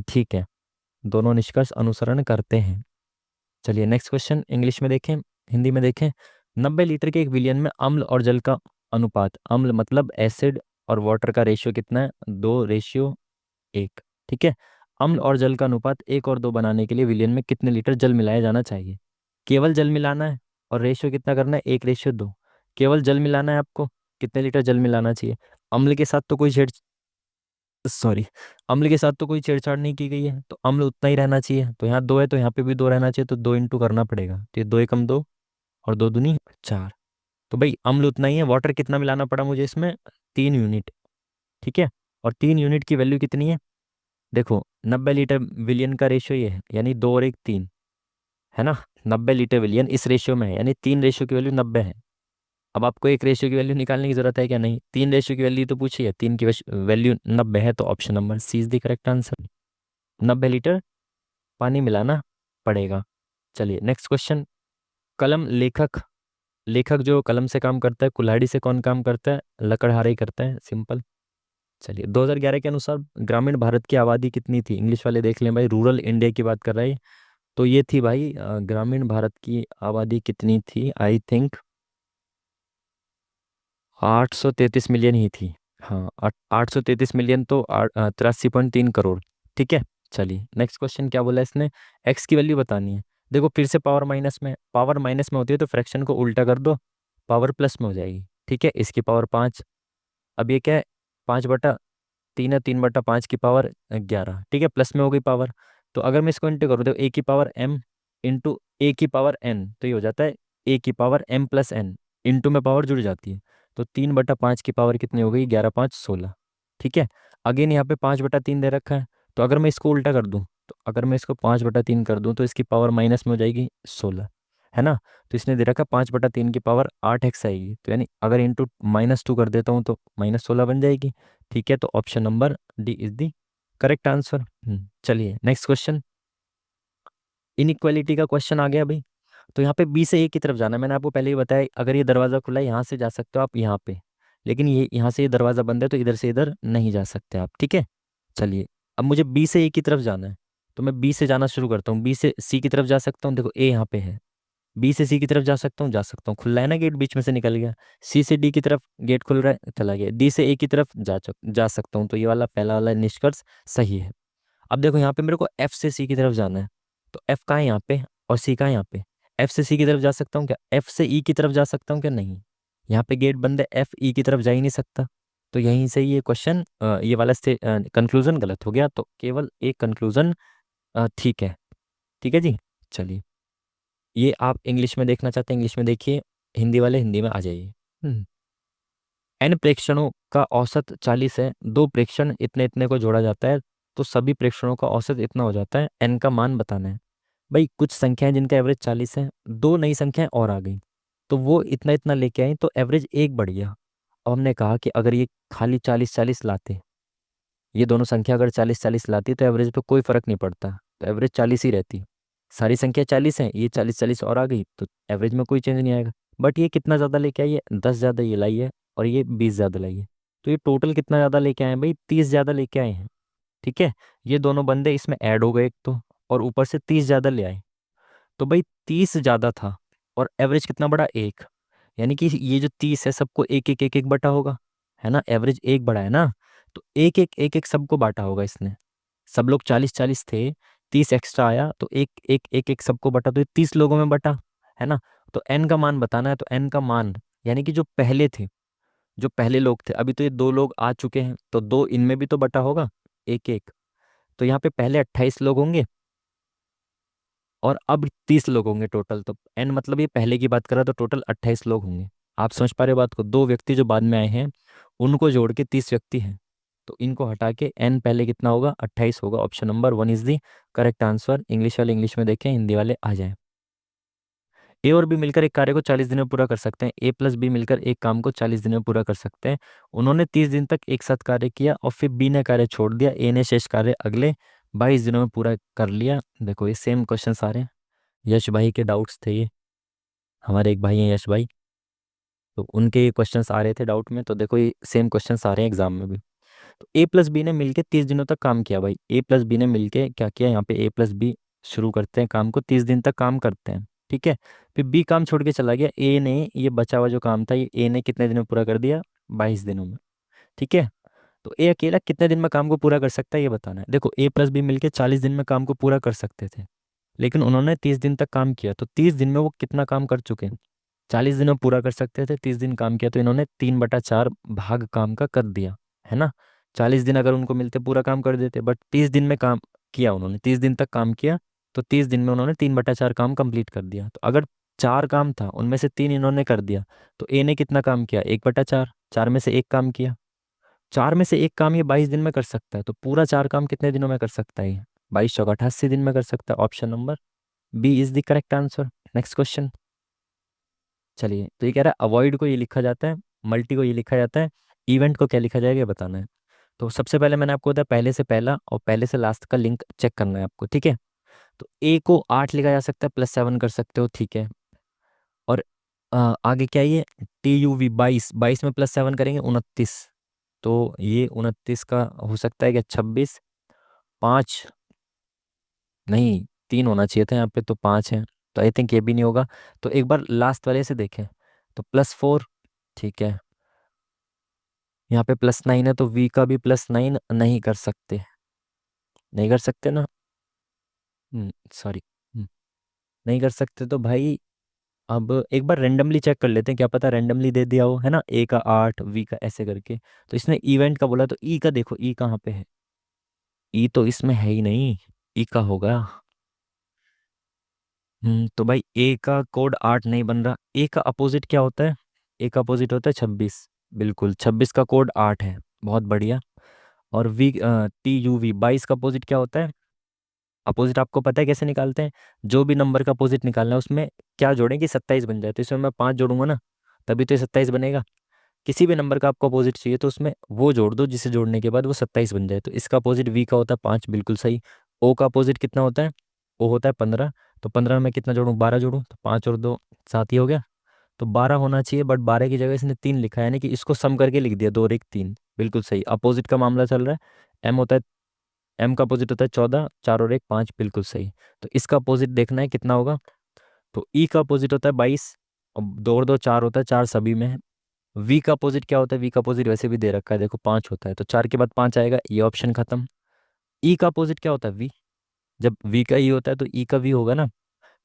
ठीक है, दोनों निष्कर्ष अनुसरण करते हैं। चलिए नेक्स्ट क्वेश्चन इंग्लिश में देखें, हिंदी में देखें। 90 लीटर के 1 बिलियन में अम्ल और जल का अनुपात, अम्ल मतलब एसिड और वाटर का रेशियो कितना है, 2:1, ठीक है। अम्ल और जल का अनुपात 1 और 2 बनाने के लिए विलियन में कितने लीटर जल मिलाया जाना चाहिए। केवल जल मिलाना है और रेशियो कितना करना है, 1:2। केवल जल मिलाना है आपको, कितने लीटर जल मिलाना चाहिए। अम्ल के साथ तो कोई छेड़ सॉरी अम्ल के साथ तो कोई छेड़छाड़ नहीं की गई है, तो अम्ल उतना ही रहना चाहिए। तो यहाँ 2 है तो यहाँ पे भी 2 रहना चाहिए, तो 2 इंटू करना पड़ेगा, तो ये 2 एकम 2 और 2 दूनी 4। तो भाई अम्ल उतना ही है। वाटर कितना मिलाना पड़ा मुझे इसमें, 3 यूनिट, ठीक है। और 3 यूनिट की वैल्यू कितनी है, देखो 90 लीटर विलियन का रेशियो ये है, यानी 2 और 1 3, है ना। 90 लीटर विलियन इस रेशियो में है, यानी 3 रेशियो की वैल्यू 90 है। अब आपको एक रेशियो की वैल्यू निकालने की जरूरत है क्या, नहीं, 3 रेशियो की वैल्यू तो पूछी है, 3 की वैल्यू 90 है, तो option number C is the correct answer. 90 litre पानी मिलाना पड़ेगा। चलिए नेक्स्ट क्वेश्चन। कलम लेखक, लेखक जो कलम से काम करता है, कुल्हाड़ी से कौन काम करता है, लकड़हारे करता है, सिंपल। चलिए 2011 के अनुसार ग्रामीण भारत की आबादी कितनी थी, इंग्लिश वाले देख लें भाई, रूरल इंडिया की बात कर रहा है। तो ये थी भाई ग्रामीण भारत की आबादी कितनी थी, आई थिंक 833 मिलियन ही थी। हाँ 833 मिलियन, तो 83.3 करोड़, ठीक है। चलिए नेक्स्ट क्वेश्चन क्या बोला इसने, एक्स की वैल्यू बतानी है। देखो फिर से पावर माइनस में, पावर माइनस में होती है तो फ्रैक्शन को उल्टा कर दो, पावर प्लस में हो जाएगी, ठीक है। इसकी पावर 5, अब ये क्या है, 5/3 है, 3/5 की पावर 11, ठीक है, प्लस में हो गई पावर। तो अगर मैं इसको इंटू करूँ तो ए की पावर m इंटू ए की पावर n, तो ये हो जाता है ए की पावर m+n, इंटू में पावर जुड़ जाती है। तो 3/5 की पावर कितनी हो गई, 11×5 = 16, ठीक है। अगेन यहाँ पे 5/3 दे रखा है, तो अगर मैं इसको उल्टा कर दूँ, तो अगर मैं इसको 5/3 कर दूँ तो इसकी पावर माइनस में हो जाएगी 16, है ना। तो इसने दे रखा 5/3 की पावर 8x आएगी, तो यानी अगर इंटू -2 कर देता हूँ तो -16 बन जाएगी, ठीक है। तो option number D is the correct answer. चलिए नेक्स्ट क्वेश्चन, इनइक्वालिटी का क्वेश्चन आ गया भाई। तो यहाँ पे बी से ए की तरफ जाना है, मैंने आपको पहले ही बताया, अगर ये दरवाज़ा खुला है यहाँ से जा सकते हो आप यहाँ पे, लेकिन ये यहाँ से ये दरवाज़ा बंद है तो इधर से इधर नहीं जा सकते आप, ठीक है। चलिए अब मुझे बी से ए की तरफ जाना है, तो मैं बी से जाना शुरू करता हूँ, बी से सी की तरफ जा सकता हूँ, देखो ए यहाँ पे है। बी से सी की तरफ जा सकता हूँ, जा सकता हूँ, खुला है ना गेट, बीच में से निकल गया। सी से डी की तरफ गेट खुल रहा है, चला गया। डी से ए की तरफ जा सकता हूँ, तो ये वाला पहला वाला निष्कर्ष सही है। अब देखो यहाँ पे मेरे को एफ से सी की तरफ जाना है, तो एफ कहाँ है यहाँ पे और सी कहाँ है यहाँ पे। एफ से सी की तरफ जा सकता हूँ क्या, एफ से ई की तरफ जा सकता हूँ क्या, नहीं, यहाँ पे गेट बंद है, एफ ई की तरफ जा ही नहीं सकता। तो यहीं से ये क्वेश्चन, ये वाला से कंक्लूजन गलत हो गया, तो केवल एक कंक्लूजन ठीक है। ठीक है जी। चलिए, ये आप इंग्लिश में देखना चाहते हैं इंग्लिश में देखिए, हिंदी वाले हिंदी में आ जाइए। एन प्रेक्षणों का औसत 40 है, दो प्रेक्षण इतने इतने को जोड़ा जाता है, तो सभी प्रेक्षणों का औसत इतना हो जाता है, एन का मान बताना है। भाई कुछ संख्याएं जिनका एवरेज 40 है, दो नई संख्याएं और आ गई, तो वो इतना इतना लेके आई, तो एवरेज एक बढ़ गया। अब हमने कहा कि अगर ये खाली 40 40 लाते, ये दोनों संख्या अगर 40 40 लाती, तो एवरेज पे कोई फर्क नहीं पड़ता, तो एवरेज 40 ही रहती। सारी संख्या 40 है, ये 40 40 और आ गई, तो एवरेज में कोई चेंज नहीं आएगा। बट ये कितना ज़्यादा लेके आई है, 10 ज़्यादा ये लाई है, और ये 20 ज़्यादा लाई है, तो ये टोटल कितना ज़्यादा लेके आए हैं भाई, 30 ज़्यादा लेके आए हैं। ठीक है, ये दोनों बंदे इसमें ऐड हो गए एक तो, और ऊपर से 30 ज़्यादा ले आए, तो भाई 30 ज़्यादा था, और एवरेज कितना बड़ा, एक। यानी कि ये जो 30 है सबको एक एक एक एक बटा होगा, है ना, एवरेज एक बड़ा है ना, तो एक एक सबको बांटा होगा इसने। सब लोग 40 40 थे, 30 एक्स्ट्रा आया, तो एक एक एक एक सबको बटा, तो ये 30 लोगों में बटा, है ना। तो एन का मान बताना है, तो एन का मान यानी कि जो पहले थे, जो पहले लोग थे, अभी तो ये दो लोग आ चुके हैं, तो दो इनमें भी तो बटा होगा, एक एक। तो यहाँ पे पहले 28 लोग होंगे, और अब 30 लोग होंगे टोटल, तो एन मतलब ये पहले की बात कर रहा, तो टोटल 28 लोग होंगे। आप समझ पा रहे हो बात को, दो व्यक्ति जो बाद में आए हैं उनको जोड़ के 30 व्यक्ति हैं, तो इनको हटा के एन पहले कितना होगा, 28 होगा। Option number 1 is the correct answer. English वाले इंग्लिश में देखें, हिंदी वाले आ जाए। ए और बी मिलकर एक कार्य को 40 दिन में पूरा कर सकते हैं, ए प्लस बी मिलकर एक काम को 40 दिन में पूरा कर सकते हैं। उन्होंने 30 दिन तक एक साथ कार्य किया, और फिर बी ने कार्य छोड़ दिया, ए ने शेष कार्य अगले 22 दिनों में पूरा कर लिया। देखो ये सेम क्वेश्चन आ रहे हैं, यश भाई के डाउट्स थे ये, हमारे एक भाई हैं यश भाई, तो उनके ये क्वेश्चंस आ रहे थे डाउट में, तो देखो ये सेम क्वेश्चंस आ रहे हैं एग्जाम में भी। तो ए प्लस बी ने मिलके 30 दिनों तक काम किया, भाई ए प्लस बी ने मिलके क्या किया, यहाँ पे ए प्लस बी शुरू करते हैं काम को, 30 दिन तक काम करते हैं। ठीक है, फिर बी काम छोड़ के चला गया, ए ने ये बचा हुआ जो काम था, ये ए ने कितने दिन में पूरा कर दिया, 22 दिनों में। ठीक है, तो ए अकेला कितने दिन में काम को पूरा कर सकता है ये बताना है। देखो ए प्लस बी मिलके 40 दिन में काम को पूरा कर सकते थे, लेकिन उन्होंने 30 दिन तक काम किया, तो 30 दिन में वो कितना काम कर चुके हैं, 40 दिन में पूरा कर सकते थे, 30 दिन काम किया, तो इन्होंने 3/4 भाग काम का कर दिया, है ना। 40 दिन अगर उनको मिलते पूरा काम कर देते, बट 30 दिन में काम किया उन्होंने, 30 दिन तक काम किया, तो 30 दिन में उन्होंने 3/4 काम कंप्लीट कर दिया। तो अगर चार काम था, उनमें से तीन इन्होंने कर दिया, तो ए ने कितना काम किया, 1/4, चार में से एक काम किया, चार में से एक काम ये 22 दिन में कर सकता है, तो पूरा चार काम कितने दिनों में कर सकता है ये, 22 चौक 88 दिन में कर सकता है। Option number B is the correct answer. Next question. चलिए, तो ये कह रहा है अवॉइड को ये लिखा जाता है, मल्टी को ये लिखा जाता है, इवेंट को क्या लिखा जाएगा ये बताना है। तो सबसे पहले मैंने आपको बताया पहले से पहला और पहले से लास्ट का लिंक चेक करना है आपको। ठीक है, तो ए को 8 लिखा जा सकता है, +7 कर सकते हो, ठीक है। और आगे क्या है ये, TUV 22, 22 में +7 करेंगे 29, तो ये 29 का हो सकता है क्या, 26, 5 नहीं, 3 होना चाहिए था यहाँ पे, तो 5 है, तो आई थिंक ये भी नहीं होगा। तो एक बार लास्ट वाले से देखें, तो +4, ठीक है। यहाँ पे +9 है, तो वी का भी +9 नहीं कर सकते, नहीं कर सकते ना, सॉरी, नहीं कर सकते, तो भाई अब एक बार रेंडमली चेक कर लेते हैं, क्या पता रेंडमली दे दिया हो, है ना, ए का 8, वी का ऐसे करके। तो इसने इवेंट का बोला, तो ई का देखो, ई कहाँ पे है, ई तो इसमें है ही नहीं, ई का होगा। तो भाई ए का कोड 8 नहीं बन रहा, ए का अपोजिट क्या होता है, ए का अपोजिट होता है 26, बिल्कुल 26 का कोड 8 है, बहुत बढ़िया। और वी TUV 22 का अपोजिट क्या होता है, अपोजिट आपको पता है कैसे निकालते हैं, जो भी नंबर का अपोजिट निकालना है उसमें क्या जोड़ें कि 27 बन जाए, तो इसमें मैं 5 जोड़ूंगा ना, तभी तो ये 27 बनेगा। किसी भी नंबर का आपको अपोजिट चाहिए, तो उसमें वो जोड़ दो जिसे जोड़ने के बाद वो 27 बन जाए, तो इसका अपोजिट वी का होता है 5, बिल्कुल सही। ओ का अपोजिट कितना होता है, ओ होता है 15, तो 15 में कितना जोड़ूं, 12 जोड़ूं, तो 5 और 2 7 ही हो गया, तो 12 होना चाहिए, बट 12 की जगह इसने 3 लिखा है, यानी कि इसको सम करके लिख दिया, 2 और 1 3, बिल्कुल सही। अपोजिट का मामला चल रहा है, एम होता है, एम का अपोजिट होता है 14, 4 और 1 5, बिल्कुल सही। तो इसका अपोजिट देखना है कितना होगा, तो ई का अपोजिट होता है 22, और 2 और 2 4 होता है, 4 सभी में है। वी का अपोजिट क्या होता है, वी का अपोजिट वैसे भी दे रखा है, देखो 5 होता है, तो 4 के बाद 5 आएगा, ये ऑप्शन खत्म। ई का अपोजिट क्या होता है, वी, जब वी का ई होता है तो ई का वी होगा ना,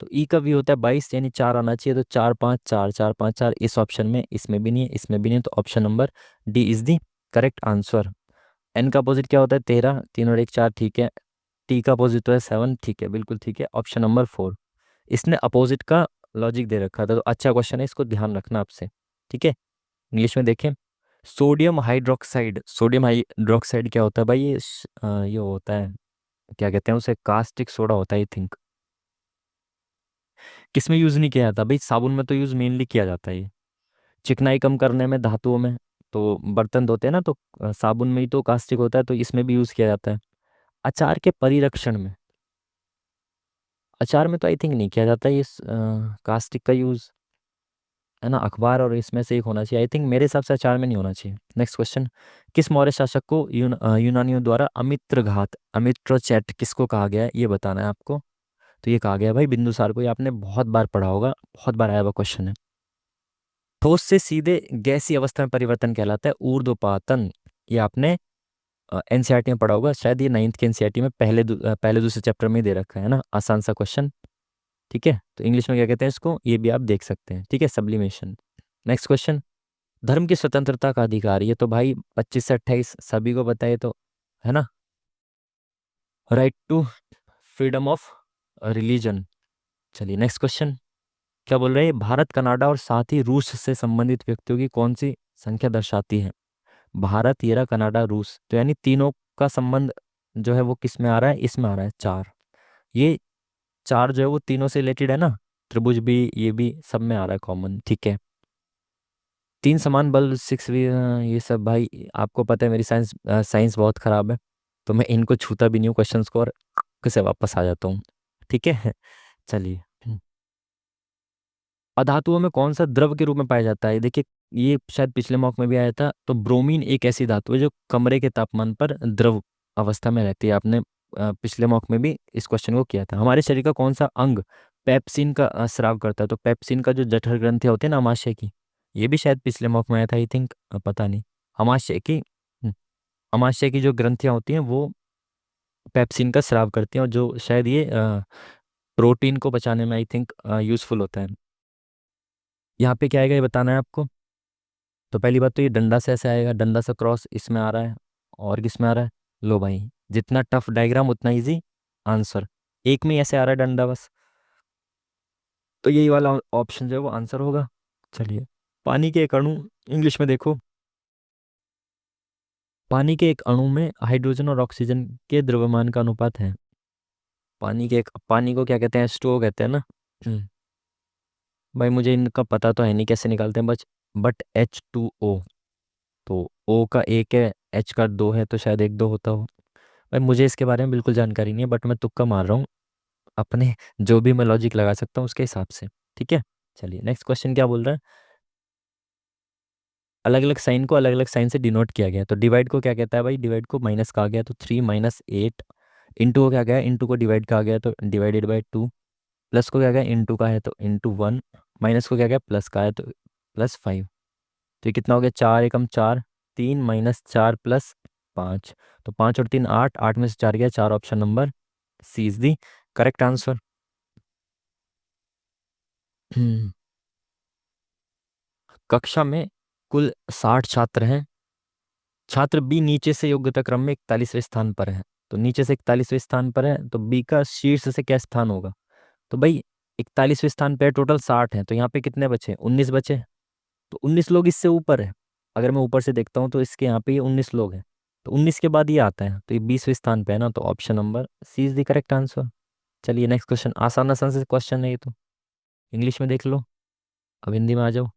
तो ई का वी होता है 22, यानी 4 आना चाहिए, तो 4 5 4 4 5 4, इस ऑप्शन में, इसमें भी नहीं है, इसमें भी नहीं है, तो option number D is the correct answer. N का अपोजिट क्या होता है? 13, 3 और 1 4, ठीक है। टी का अपोजिट तो है 7, ठीक है, बिल्कुल ठीक है, ऑप्शन नंबर 4। इसने अपोजिट का लॉजिक दे रखा था, तो अच्छा क्वेश्चन है, इसको ध्यान रखना आपसे, ठीक है। इंग्लिश में देखें, सोडियम हाइड्रोक्साइड, सोडियम हाइड्रोक्साइड क्या होता है भाई? ये ये होता है, क्या कहते हैं उसे, कास्टिक सोडा होता है, आई थिंक। किस में यूज़ नहीं किया जाता भाई? साबुन में तो यूज़ मेनली किया जाता है ये, चिकनाई कम करने में, धातुओं में। तो बर्तन धोते हैं ना, तो साबुन में ही तो कास्टिक होता है, तो इसमें भी यूज़ किया जाता है। अचार के परिरक्षण में, अचार में तो आई थिंक नहीं किया जाता ये कास्टिक का यूज़, है ना। अखबार और इसमें से एक होना चाहिए, आई थिंक, मेरे हिसाब से अचार में नहीं होना चाहिए। नेक्स्ट क्वेश्चन, किस मौर्य शासक को यूनानियों द्वारा अमित्रघात, अमित्रचैट किसको कहा गया है, ये बताना है आपको। तो ये कहा गया है भाई बिंदुसार को, ये आपने बहुत बार पढ़ा होगा, बहुत बार आया हुआ क्वेश्चन है। ठोस से सीधे गैसीय अवस्था में परिवर्तन कहलाता है ऊर्ध्वपातन। ये आपने एनसीईआरटी में पढ़ा होगा, शायद ये 9th के एनसीईआरटी में पहले दूसरे चैप्टर में ही दे रखा है ना, आसान सा क्वेश्चन, ठीक है। तो इंग्लिश में क्या कहते हैं इसको, ये भी आप देख सकते हैं, ठीक है, सब्लिमेशन। नेक्स्ट क्वेश्चन, धर्म की स्वतंत्रता का अधिकार, ये तो भाई 25 से 28 सभी को बताइए तो, है ना। Right to freedom of religion. चलिए नेक्स्ट क्वेश्चन, क्या बोल रहे हैं, भारत कनाडा और साथ ही रूस से संबंधित व्यक्तियों की कौन सी संख्या दर्शाती है? भारत, ये रहा कनाडा, रूस, तो यानी तीनों का संबंध जो है वो किस में आ रहा है? इसमें आ रहा है, 4। ये 4 जो है वो तीनों से रिलेटेड है ना, त्रिभुज भी, ये भी, सब में आ रहा है कॉमन, ठीक है। तीन समान बल, 6 भी, ये सब भाई आपको पता है, मेरी साइंस साइंस बहुत खराब है, तो मैं इनको छूता भी नहीं हूँ क्वेश्चंस को, और से वापस आ जाता हूँ, ठीक है। चलिए, अधातुओं में कौन सा द्रव के रूप में पाया जाता है? देखिए, ये शायद पिछले मॉक में भी आया था, तो ब्रोमीन एक ऐसी धातु है जो कमरे के तापमान पर द्रव अवस्था में रहती है। आपने पिछले मॉक में भी इस क्वेश्चन को किया था। हमारे शरीर का कौन सा अंग पेप्सिन का स्राव करता है? तो पेप्सिन का जो जठर ग्रंथि होती है ना अमाशय की, ये भी शायद पिछले मॉक में आया था, आई थिंक, पता नहीं। अमाशय की, अमाशय की जो ग्रंथियां होती हैं वो पेप्सिन का स्राव करती हैं, और जो शायद ये प्रोटीन को बचाने में आई थिंक यूजफुल होता है। यहाँ पे क्या आएगा ये बताना है आपको। तो पहली बात तो ये डंडा से ऐसे आएगा, डंडा से क्रॉस इसमें आ रहा है, और किस में आ रहा है? लो भाई, जितना टफ डायग्राम उतना इजी आंसर, एक में ही ऐसे आ रहा है डंडा बस, तो यही वाला ऑप्शन जो है वो आंसर होगा। चलिए, पानी के एक अणु, इंग्लिश में देखो, पानी के एक अणु में हाइड्रोजन और ऑक्सीजन के द्रव्यमान का अनुपात है। पानी को क्या कहते हैं? स्टो कहते हैं ना। भाई मुझे इनका पता तो है नहीं कैसे निकालते हैं, बस, बट H2O, तो O का एक है, H का 2 है, तो शायद 1 2 होता हो। भाई मुझे इसके बारे में बिल्कुल जानकारी नहीं है, बट मैं तुक्का मार रहा हूँ अपने, जो भी मैं लॉजिक लगा सकता हूँ उसके हिसाब से, ठीक है। चलिए नेक्स्ट क्वेश्चन क्या बोल रहा है, अलग अलग साइन को अलग अलग साइन से डिनोट किया गया है। तो डिवाइड को क्या कहता है भाई? डिवाइड को माइनस कहा गया, तो 3 - 8। इंटू को क्या गया? इंटू को डिवाइड कहा गया, तो डिवाइडेड बाई 2। प्लस को क्या गया? इंटू का है तो इंटू 1। माइनस को क्या गया? प्लस का है तो +5। तो ये कितना हो गया? 4 × 1 = 4, 3 - 4 + 5, तो 5 और 3 8, 8 में से 4 गया, 4, option number C is the correct answer. कक्षा में कुल 60 छात्र हैं, छात्र बी नीचे से योग्यता क्रम में 41वें स्थान पर है। तो नीचे से 41वें स्थान पर है, तो बी का शीर्ष से क्या स्थान होगा? तो भाई 41वें स्थान पे टोटल 60 है, तो यहाँ पे कितने बचे? 19 बचे, तो 19 लोग इससे ऊपर है। अगर मैं ऊपर से देखता हूँ तो इसके यहाँ पे ये 19 लोग हैं, तो 19 के बाद ये आता है, तो ये 20वें स्थान पे है ना, तो option number C is the correct answer. चलिए नेक्स्ट क्वेश्चन, आसान आसान से क्वेश्चन है ये तो, इंग्लिश में देख लो, अब हिंदी में आ जाओ।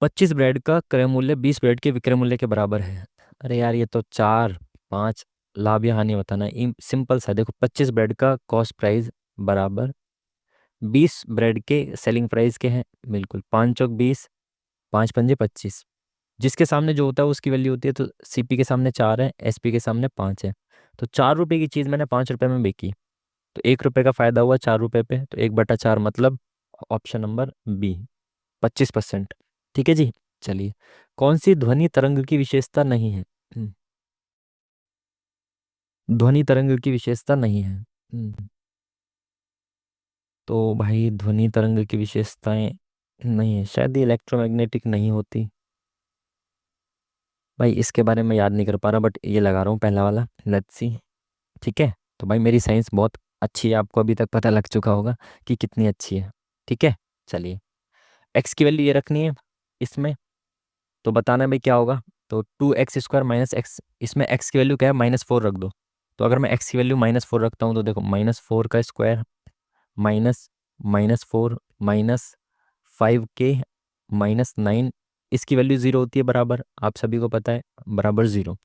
25 ब्रेड का क्रय मूल्य 20 ब्रेड के विक्रय मूल्य के बराबर है। अरे यार, ये तो 4 5 लाभ या हानि बताना है, सिंपल सा। देखो, 25 ब्रेड का कॉस्ट प्राइस बराबर 20 ब्रेड के सेलिंग प्राइस के हैं, बिल्कुल, 5 × 20, 5 × 5 = 25। जिसके सामने जो होता है उसकी वैल्यू होती है, तो सीपी के सामने 4 है, एसपी के सामने 5 है, तो 4 रुपए की चीज़ मैंने 5 रुपए में बेची, तो 1 रुपए का फायदा हुआ 4 रुपए पे, तो 1/4 मतलब ऑप्शन नंबर बी, 25%, ठीक है जी। चलिए, कौन सी ध्वनि तरंग की विशेषता नहीं है? ध्वनि तरंग की विशेषता नहीं है। तो भाई ध्वनि तरंग की विशेषताएं नहीं है, शायद ये इलेक्ट्रोमैग्नेटिक नहीं होती, भाई इसके बारे में याद नहीं कर पा रहा, बट ये लगा रहा हूँ पहला वाला, लेट्स सी। ठीक है, तो भाई मेरी साइंस बहुत अच्छी है, आपको अभी तक पता लग चुका होगा कि कितनी अच्छी है। ठीक है, चलिए, एक्स की वैल्यू ये रखनी है इसमें, तो बताना है भाई क्या होगा। तो 2x² माइनस एक्स, इसमें एक्स की वैल्यू क्या है, -4 रख दो। तो अगर मैं एक्स की वैल्यू -4 रखता हूँ तो देखो, -4 का स्क्वायर माइनस -4 माइनस 5k -9, इसकी वैल्यू 0 होती है बराबर, आप सभी को पता है, बराबर 0।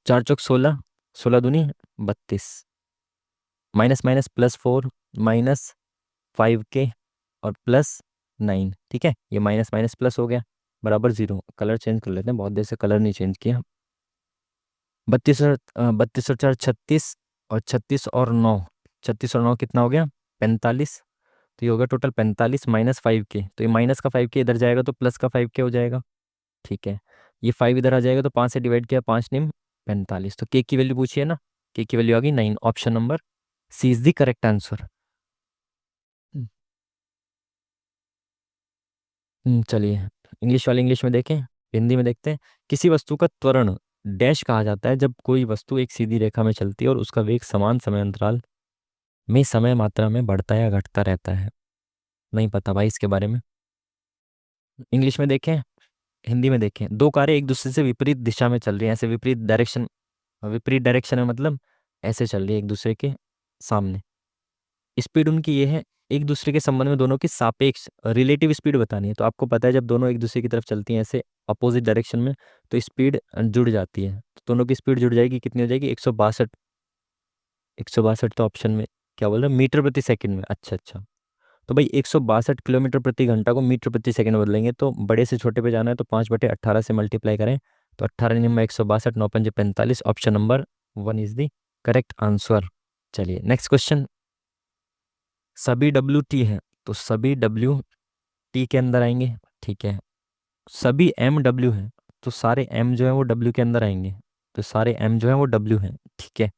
4 चौक 16, 16 दूनी 32, माइनस माइनस +4 -5k और +9। ठीक है, ये माइनस माइनस प्लस हो गया, बराबर 0। कलर चेंज कर लेते हैं, बहुत देर से कलर नहीं चेंज किया। 32 और 4 36, और 36 और 9, 36 और 9 कितना हो गया, 45। तो ये होगा टोटल 45 -5k, तो ये माइनस का 5k इधर जाएगा तो प्लस का 5k हो जाएगा। ठीक है, ये 5 इधर आ जाएगा तो 5 से डिवाइड किया, 5 × 9 = 45। तो के की वैल्यू पूछिए ना, के की वैल्यू आ गई 9, option number C is the correct answer. चलिए, इंग्लिश वाले इंग्लिश में देखें, हिंदी में देखते हैं। किसी वस्तु का त्वरण डैश कहा जाता है जब कोई वस्तु एक सीधी रेखा में चलती है और उसका वेग समान समय अंतराल में समय मात्रा में बढ़ता या घटता रहता है। नहीं पता भाई इसके बारे में। इंग्लिश में देखें, हिंदी में देखें। दो कारें एक दूसरे से विपरीत दिशा में चल रही हैं, ऐसे विपरीत डायरेक्शन में, मतलब ऐसे चल रही है एक दूसरे के सामने। स्पीड उनकी ये है, एक दूसरे के संबंध में दोनों की सापेक्ष रिलेटिव स्पीड बतानी है। तो आपको पता है जब दोनों एक दूसरे की तरफ चलती हैं ऐसे अपोजिट डायरेक्शन में, तो स्पीड जुड़ जाती है। तो दोनों की स्पीड जुड़ जाएगी, कितनी हो जाएगी, 162। 162 तो ऑप्शन में क्या बोल रहे हैं, मीटर प्रति सेकंड में। अच्छा अच्छा, तो भाई 162 किलोमीटर प्रति घंटा को मीटर प्रति सेकंड में बदलेंगे, तो बड़े से छोटे पे जाना है तो 5/18 से मल्टीप्लाई करें, तो 18 × 162, 9×5 = 45, option number 1 is the correct answer. चलिए नेक्स्ट क्वेश्चन। सभी WT हैं तो सभी WT के अंदर आएंगे। ठीक है, सभी MW हैं तो सारे M जो है वो W के अंदर आएंगे, तो सारे M जो है वो W हैं। ठीक है,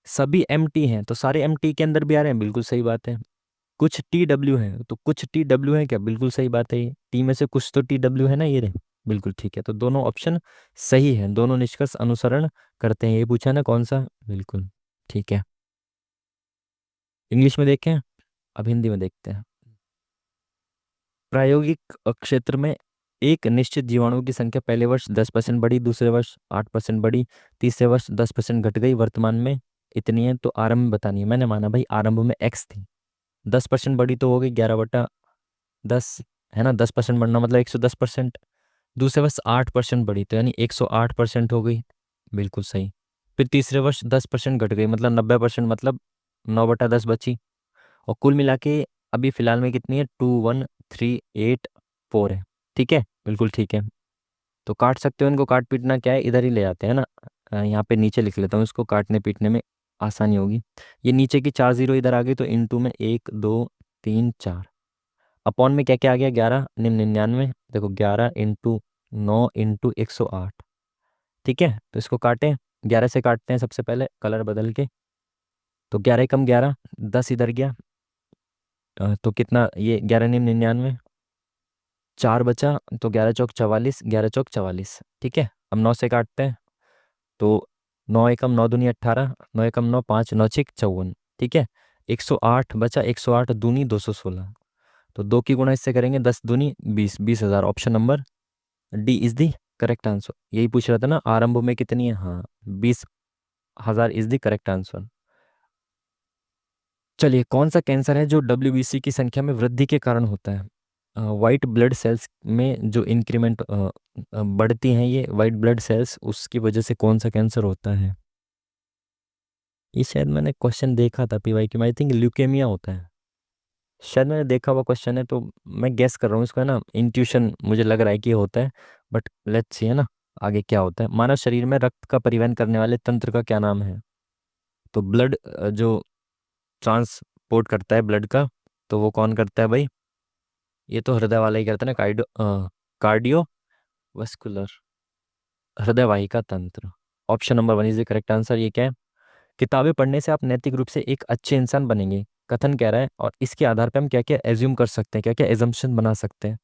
सभी MT हैं तो सारे MT के अंदर भी आ रहे हैं, बिल्कुल सही बात है। कुछ TW हैं तो कुछ TW हैं क्या, बिल्कुल सही बात है। ये टी में से कुछ तो TW है ना, ये रहे, बिल्कुल ठीक है। तो दोनों ऑप्शन सही है, दोनों निष्कर्ष अनुसरण करते हैं। ये पूछा ना कौन सा, बिल्कुल ठीक है। इंग्लिश में देखें, अब हिंदी में देखते हैं। प्रायोगिक क्षेत्र में एक निश्चित जीवाणु की संख्या पहले वर्ष 10% बढ़ी, दूसरे वर्ष 8% बढ़ी, तीसरे वर्ष 10% घट गई, वर्तमान में इतनी है। तो आरंभ में बतानी है। मैंने माना भाई आरंभ में एक्स थी, 10% बढ़ी तो हो गई 11/10, है ना। 10% बढ़ना मतलब 110%। दूसरे वर्ष 8% बढ़ी तो यानी 108% हो गई, बिल्कुल सही। फिर तीसरे वर्ष 10% घट गई मतलब 90%, मतलब 9/10 बची। और कुल मिला के अभी फिलहाल में कितनी है, 21384 है। ठीक है, बिल्कुल ठीक है। तो काट सकते हो इनको, काट पीटना क्या है, इधर ही ले आते हैं ना। यहाँ पे नीचे लिख लेता हूँ इसको, काटने पीटने में आसानी होगी। ये नीचे की 4 जीरो इधर आ गई, तो इनटू में 1 2 3 4, अपॉन में क्या क्या आ गया, 11 99। देखो 11 × 9 × 108। ठीक है, तो इसको काटें, 11 से काटते हैं सबसे पहले कलर बदल के। तो 11 कम 11, 10 इधर गया, तो कितना, ये 11 × 99, 4 बचा, तो 11 चौक 44, 11 चौक 44। ठीक है, अब 9 से काटते हैं, तो 9 एकम 9 दूनी 18, 9 एकम 9 5, 9 6 54। ठीक है, 108 बचा, 108 दूनी 216, तो 2 की गुणा इससे करेंगे, 10 दूनी 20, 20,000। Option number D is the correct answer. यही पूछ रहा था ना, आरंभ में कितनी है, हाँ 20,000 इज दी करेक्ट आंसर। चलिए, कौन सा कैंसर है जो WBC की संख्या में वृद्धि के कारण होता है। वाइट ब्लड सेल्स में जो इंक्रीमेंट बढ़ती हैं ये वाइट ब्लड सेल्स, उसकी वजह से कौन सा कैंसर होता है। ये शायद मैंने क्वेश्चन देखा था PYQ में, आई थिंक ल्यूकेमिया होता है। शायद मैंने देखा हुआ क्वेश्चन है, तो मैं गेस कर रहा हूँ इसको, है ना, इंट्यूशन मुझे लग रहा है कि ये होता है। बट लेट्स सी, है ना, आगे क्या होता है। मानव शरीर में रक्त का परिवहन करने वाले तंत्र का क्या नाम है। तो ब्लड जो ट्रांसपोर्ट करता है ब्लड का, तो वो कौन करता है भाई, ये तो हृदय वाला ही करता है ना, कार्डियो वस्कुलर, हृदय वाहिका तंत्र। Option number 1 is the correct answer. ये क्या है, किताबें पढ़ने से आप नैतिक रूप से एक अच्छे इंसान बनेंगे, कथन कह रहा है, और इसके आधार पर हम क्या क्या एज्यूम कर सकते हैं, क्या क्या एजम्पशन बना सकते हैं।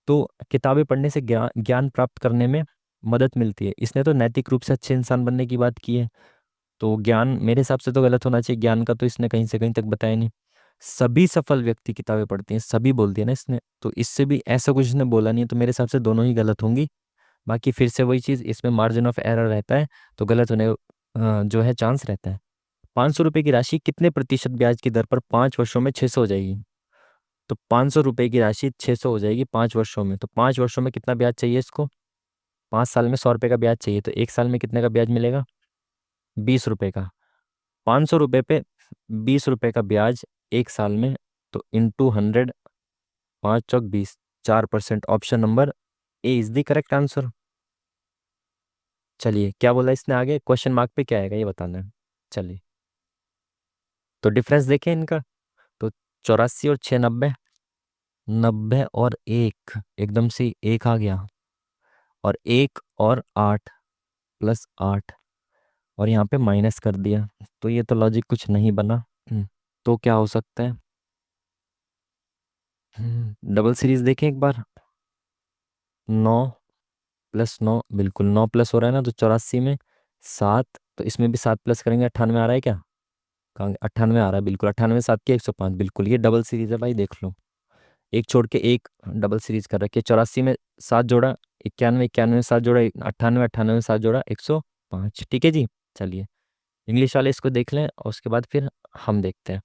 तो किताबें पढ़ने से ज्ञान ज्ञान प्राप्त करने में मदद मिलती है। इसने तो नैतिक रूप से अच्छे इंसान बनने की बात की है। तो ज्ञान मेरे हिसाब से तो गलत होना चाहिए, ज्ञान का तो इसने कहीं से कहीं तक बताया नहीं। सभी सफल व्यक्ति किताबें पढ़ते हैं, सभी बोल दिया ना इसने, तो इससे भी ऐसा कुछ इसने बोला नहीं है, तो मेरे हिसाब से दोनों ही गलत होंगी। बाकी फिर से वही चीज़, इसमें मार्जिन ऑफ एरर रहता है, तो गलत होने जो है चांस रहता है। 500 रुपये की राशि कितने प्रतिशत ब्याज की दर पर 5 वर्षों में 600 हो जाएगी? तो 500 रुपये की राशि 600 हो जाएगी 5 वर्षों में, तो 5 वर्षों में कितना ब्याज चाहिए इसको? 5 साल में 100 रुपये का ब्याज चाहिए, तो 1 साल में कितने का ब्याज मिलेगा? 20 रुपये का। 500 रुपये पे 20 रुपये का ब्याज 1 साल में, तो into 100, 5 Chowk 20, 4%। Option number A is the correct answer. चलिए, क्या बोला इसने आगे, क्वेश्चन मार्क पे क्या आएगा ये बताना है। चलिए, तो डिफरेंस देखें इनका। तो 84 और 6 90, 90 और 1, एकदम से 1 आ गया, और 1 और 8 +8, और यहाँ पे माइनस कर दिया, तो ये तो लॉजिक कुछ नहीं बना। तो क्या हो सकता है? डबल सीरीज देखें एक बार। 9 + 9, बिल्कुल 9 प्लस हो रहा है ना, तो 84 में 7, तो इसमें भी 7 प्लस करेंगे, 98 आ रहा है क्या? कहाँ? 98 आ रहा है, बिल्कुल 98 7 के 105, बिल्कुल ये डबल सीरीज है भाई, देख लो। एक छोड़ के एक डबल सीरीज कर रखी है। 84 में 7 जोड़ा 91, 91 में 7 जोड़ा 98, 98 में 7 जोड़ा 105, ठीक है जी। चलिए, इंग्लिश वाले इसको देख लें, और उसके बाद फिर हम देखते हैं।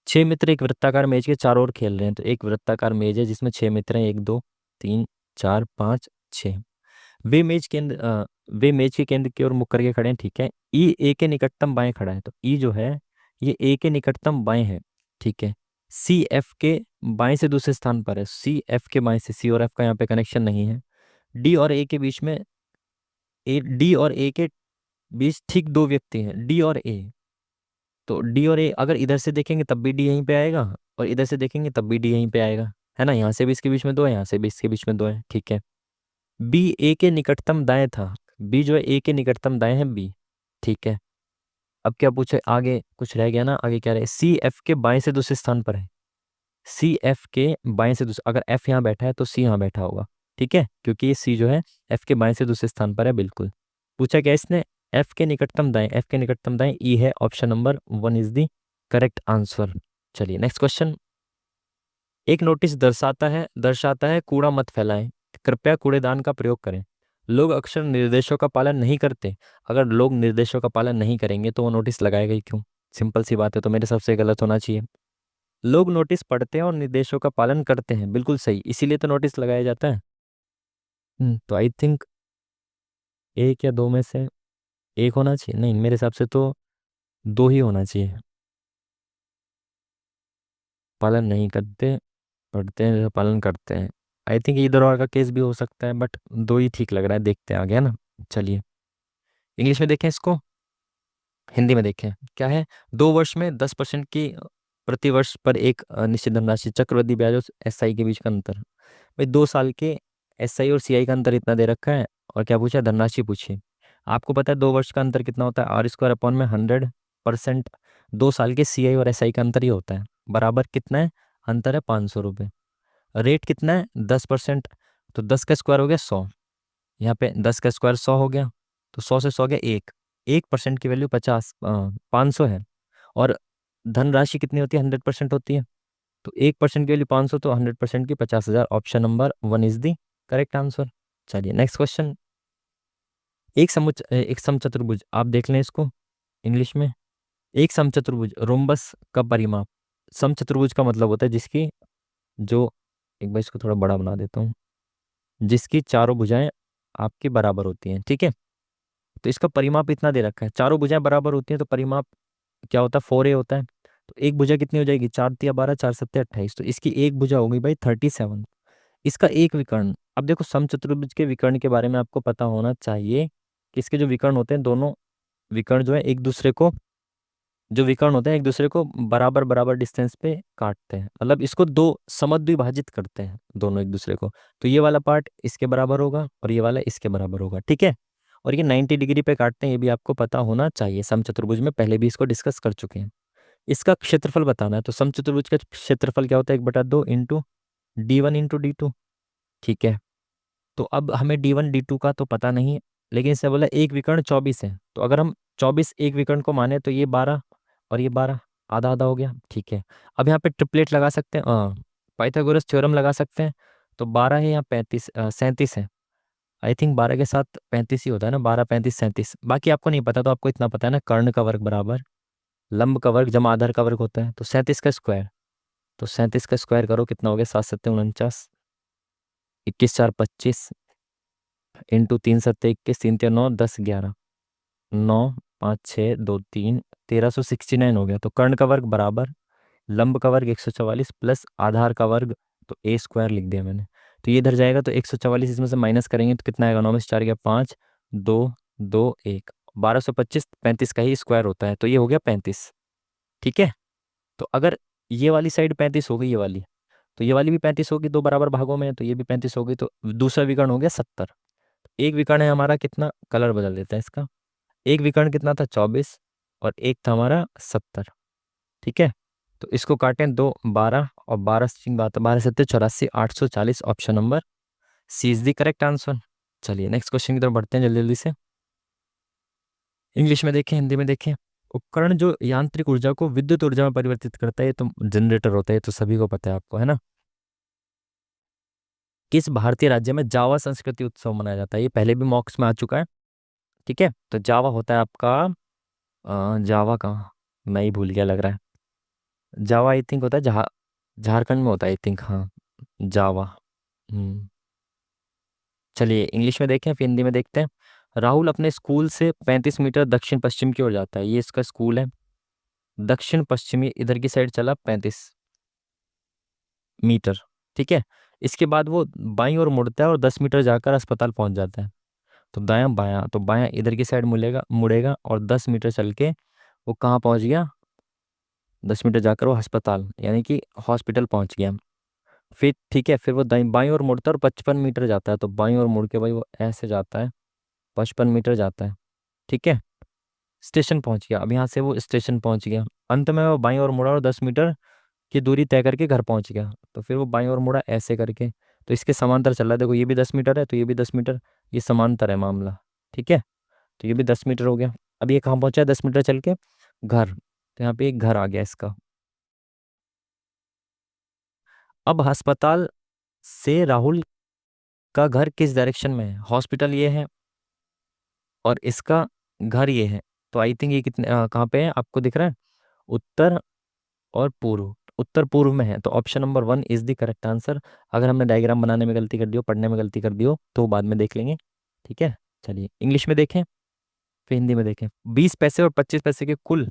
6 मित्र एक वृत्ताकार मेज के चारों ओर खेल रहे हैं, तो एक वृत्ताकार मेज है जिसमें 6 मित्र हैं, 1 2 3 4 5 6। वे मेज के केंद्र की ओर मुख करके खड़े हैं, ठीक है। ई ए के निकटतम बाएं खड़ा है, तो ई जो है ये ए के निकटतम बाएं है, ठीक है। सी एफ के बाएं से दूसरे स्थान पर है, सी एफ के बाएं से, सी और एफ का यहाँ पे कनेक्शन नहीं है। डी और ए के बीच में, डी और ए के बीच ठीक 2 व्यक्ति हैं, डी और ए। तो डी और ए अगर इधर से देखेंगे तब भी डी यहीं पे आएगा, और इधर से देखेंगे तब भी डी यहीं पे आएगा, है ना। यहाँ से भी इसके बीच में 2 है, यहाँ से भी इसके बीच में 2 है, ठीक है। बी ए के निकटतम दाएं था, बी जो है ए के निकटतम दाएं है बी, ठीक है। अब क्या पूछे आगे, कुछ रह गया ना, आगे क्या रहे, सी एफ के बाएं से दूसरे स्थान पर है, सी एफ के बाएं से दूसरे, अगर एफ यहाँ बैठा है तो सी यहाँ बैठा होगा, ठीक है, क्योंकि ये सी जो है एफ के बाएं से दूसरे स्थान पर है, बिल्कुल। पूछा क्या इसने, एफ के निकटतम दाएं, एफ के निकटतम दाएं ई है, option number 1 is the correct answer. चलिए नेक्स्ट क्वेश्चन। एक नोटिस दर्शाता है कूड़ा मत फैलाएं, कृपया कूड़ेदान का प्रयोग करें। लोग अक्सर निर्देशों का पालन नहीं करते, अगर लोग निर्देशों का पालन नहीं करेंगे तो वो नोटिस लगाएगा ही क्यों? सिंपल सी बात है, तो मेरे सबसे गलत होना चाहिए। लोग नोटिस पढ़ते हैं और निर्देशों का पालन करते हैं, बिल्कुल सही, इसीलिए तो नोटिस लगाया जाता है। तो आई थिंक एक या दो में से एक होना चाहिए, नहीं मेरे हिसाब से तो दो ही होना चाहिए। पालन नहीं करते, पढ़ते हैं या पालन करते हैं। आई थिंक इधर और का केस भी हो सकता है, बट दो ही ठीक लग रहा है, देखते हैं आगे, है ना। चलिए, इंग्लिश में देखें इसको, हिंदी में देखें क्या है। 2 वर्ष में 10% की प्रति वर्ष पर एक निश्चित धनराशि चक्रवृद्धि ब्याज और एस आई के बीच का अंतर। भाई 2 साल के एस आई और सी आई का अंतर इतना दे रखा है, और क्या पूछा, धनराशि पूछी। आपको पता है 2 वर्ष का अंतर कितना होता है, R² में 100%। 2 साल के सी आई और एस आई का अंतर ही होता है, बराबर कितना है, अंतर है 500 रुपये। रेट कितना है, 10%, तो 10 का स्क्वायर हो गया 100, यहाँ पे 10 का स्क्वायर 100 हो गया, तो 100 से 100 गया 1% की वैल्यू 500 है। और धनराशि कितनी होती है, 100% होती है, तो 1% की वैल्यू 500, तो 100% की 50,000, option number 1 is the correct answer. चलिए नेक्स्ट क्वेश्चन। एक समचतुर्भुज, आप देख लें इसको इंग्लिश में। एक समचतुर्भुज रोम्बस का परिमाप, समचतुर्भुज का मतलब होता है जिसकी जो, एक बार इसको थोड़ा बड़ा बना देता हूँ, जिसकी चारों भुजाएं आपके बराबर होती हैं, ठीक है। तो इसका परिमाप इतना दे रखा है, चारों भुजाएं बराबर होती हैं, तो परिमाप क्या होता है, 4a होता है। तो एक भुजा कितनी हो जाएगी, 4×3 = 12, 4×7 = 28, तो इसकी एक भुजा हो गई भाई 37। इसका एक विकर्ण, अब देखो समचतुर्भुज के विकर्ण के बारे में आपको पता होना चाहिए कि इसके जो विकर्ण होते हैं, दोनों विकर्ण जो है एक दूसरे को, जो विकर्ण होते हैं एक दूसरे को बराबर बराबर डिस्टेंस पे काटते हैं, मतलब इसको दो समद्विभाजित करते हैं दोनों एक दूसरे को। तो ये वाला पार्ट इसके बराबर होगा और ये वाला इसके बराबर होगा, ठीक है। और ये 90 डिग्री पे काटते हैं, ये भी आपको पता होना चाहिए, समचतुर्भुज में पहले भी इसको डिस्कस कर चुके हैं। इसका क्षेत्रफल बताना है, तो समचतुर्भुज का क्षेत्रफल क्या होता है, 1/2 इंटू D1 इंटू D2, ठीक है। तो अब हमें D1 D2 का तो पता नहीं है, लेकिन इससे बोला एक विकर्ण 24 है, तो अगर हम 24 एक विकर्ण को माने तो ये 12 और ये 12, आधा आधा हो गया। ठीक है, अब यहाँ पे ट्रिपलेट लगा सकते हैं, पाइथागोरस थ्योरम लगा सकते हैं। तो 12 है या 35 37 है, आई थिंक 12 के साथ 35 ही होता है ना, 12 35 37, बाकी आपको नहीं पता, तो आपको इतना पता है ना, कर्ण का वर्ग बराबर लंब का वर्ग जमा आधार का वर्ग होता है, तो 37 का स्क्वायर। तो 37 का स्क्वायर करो, कितना हो गया, 7 7 49, 21 4 25, इंटू 3 7 21, 3 3 9 10 11, 9 5 6 2 3, 1369 हो गया। तो कर्ण का वर्ग बराबर लंब का वर्ग 144 प्लस आधार का वर्ग, तो ए स्क्वायर लिख दिया मैंने। तो ये इधर जाएगा, तो 144 इसमें से माइनस करेंगे तो कितना आएगा, 9 में से 4 गया 5, 2 2 1, 1225 35 का ही स्क्वायर होता है, तो ये हो गया 35। ठीक है, तो अगर ये वाली साइड 35 हो गई, ये वाली, तो ये वाली भी 35 होगी, दो बराबर भागों में, तो ये भी 35 होगी, तो दूसरा विकर्ण हो गया 70। एक विकर्ण है हमारा कितना, कलर बदल देता है इसका, एक विकर्ण कितना था 24 और एक था हमारा 70। ठीक है, तो इसको काटें दो, 12 और 12 सिंह बात, 12 7 84, 840, option number C is the correct answer. चलिए नेक्स्ट क्वेश्चन की तरफ बढ़ते हैं जल्दी जल्दी से। इंग्लिश में देखें, हिंदी में देखें। उपकरण जो यांत्रिक ऊर्जा को विद्युत ऊर्जा में परिवर्तित करता है, ये तो जनरेटर होता है, ये तो सभी को पता है आपको, है ना। किस भारतीय राज्य में जावा संस्कृति उत्सव मनाया जाता है, ये पहले भी मॉक्स में आ चुका है। ठीक है, तो जावा होता है आपका जावा कहाँ, मैं ही भूल गया लग रहा है। जावा आई थिंक होता है झारखंड में होता है आई थिंक, हाँ जावा। हम्म चलिए इंग्लिश में देखें फिर हिंदी में देखते हैं। राहुल अपने स्कूल से 35 मीटर दक्षिण पश्चिम की ओर जाता है, ये इसका स्कूल है। दक्षिण पश्चिमी इधर की साइड चला 35 मीटर। ठीक है, इसके बाद वो बाईं ओर मुड़ता है और 10 मीटर जाकर अस्पताल पहुंच जाता है। तो दायां बायां, तो बायां इधर की साइड मुड़ेगा मुड़ेगा और 10 मीटर चल के वो कहाँ पहुंच गया, 10 मीटर जाकर वो अस्पताल यानी कि हॉस्पिटल पहुंच गया। फिर ठीक है, फिर वो दाई बाईं ओर मुड़ता है और 55 मीटर जाता है, तो बाईं ओर मुड़ के भाई वो ऐसे जाता है, 55 मीटर जाता है। ठीक है, स्टेशन पहुंच गया, अब यहाँ से वो स्टेशन पहुंच गया, अंत में वो बाईं ओर मुड़ा और 10 मीटर की दूरी तय करके घर पहुंच गया। तो फिर वो बाईं ओर मुड़ा ऐसे करके, तो इसके समांतर चल रहा है, देखो ये भी 10 मीटर है तो ये भी 10 मीटर, ये समांतर है मामला। ठीक है, तो ये भी 10 मीटर हो गया। अब ये कहाँ पहुंचा है, 10 मीटर चल के घर, तो यहाँ पे एक घर आ गया इसका। अब अस्पताल से राहुल का घर किस डायरेक्शन में है, हॉस्पिटल ये है और इसका घर ये है, तो आई थिंक ये कितने कहाँ पे है आपको दिख रहा है, उत्तर और पूर्व, उत्तर पूर्व में है, तो option number 1 is the correct answer. अगर हमने डायग्राम बनाने में गलती कर दी हो, पढ़ने में गलती कर दी हो, तो बाद में देख लेंगे। ठीक है, चलिए इंग्लिश में देखें फिर हिंदी में देखें। 20 पैसे और 25 पैसे के कुल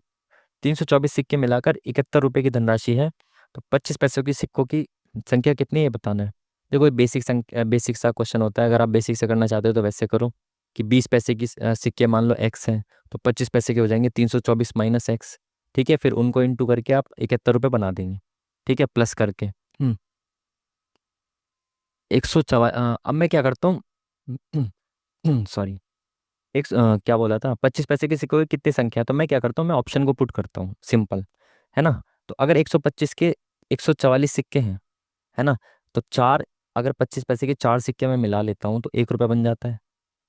324 सिक्के मिलाकर 71 रुपए की धनराशि है, तो 25 पैसों की सिक्कों की संख्या कितनी है ये बताना है। देखो ये बेसिक संख्या, बेसिक सा क्वेश्चन होता है, अगर आप बेसिक से करना चाहते हो तो वैसे करो कि 20 पैसे की सिक्के मान लो एक्स हैं, तो 25 पैसे के हो जाएंगे 324 माइनस एक्स। ठीक है, फिर उनको इंटू करके आप 71 रुपये बना देंगे। ठीक है, प्लस करके 104। अब मैं क्या करता हूँ सॉरी, क्या बोला था, 25 पैसे के सिक्कों की कितनी संख्या है, तो मैं क्या करता हूँ, मैं ऑप्शन को पुट करता हूँ, सिंपल है ना। तो अगर 125 के 144 सिक्के हैं, है ना, तो चार, अगर 25 पैसे के चार सिक्के मैं मिला लेता हूँ तो 1 रुपया बन जाता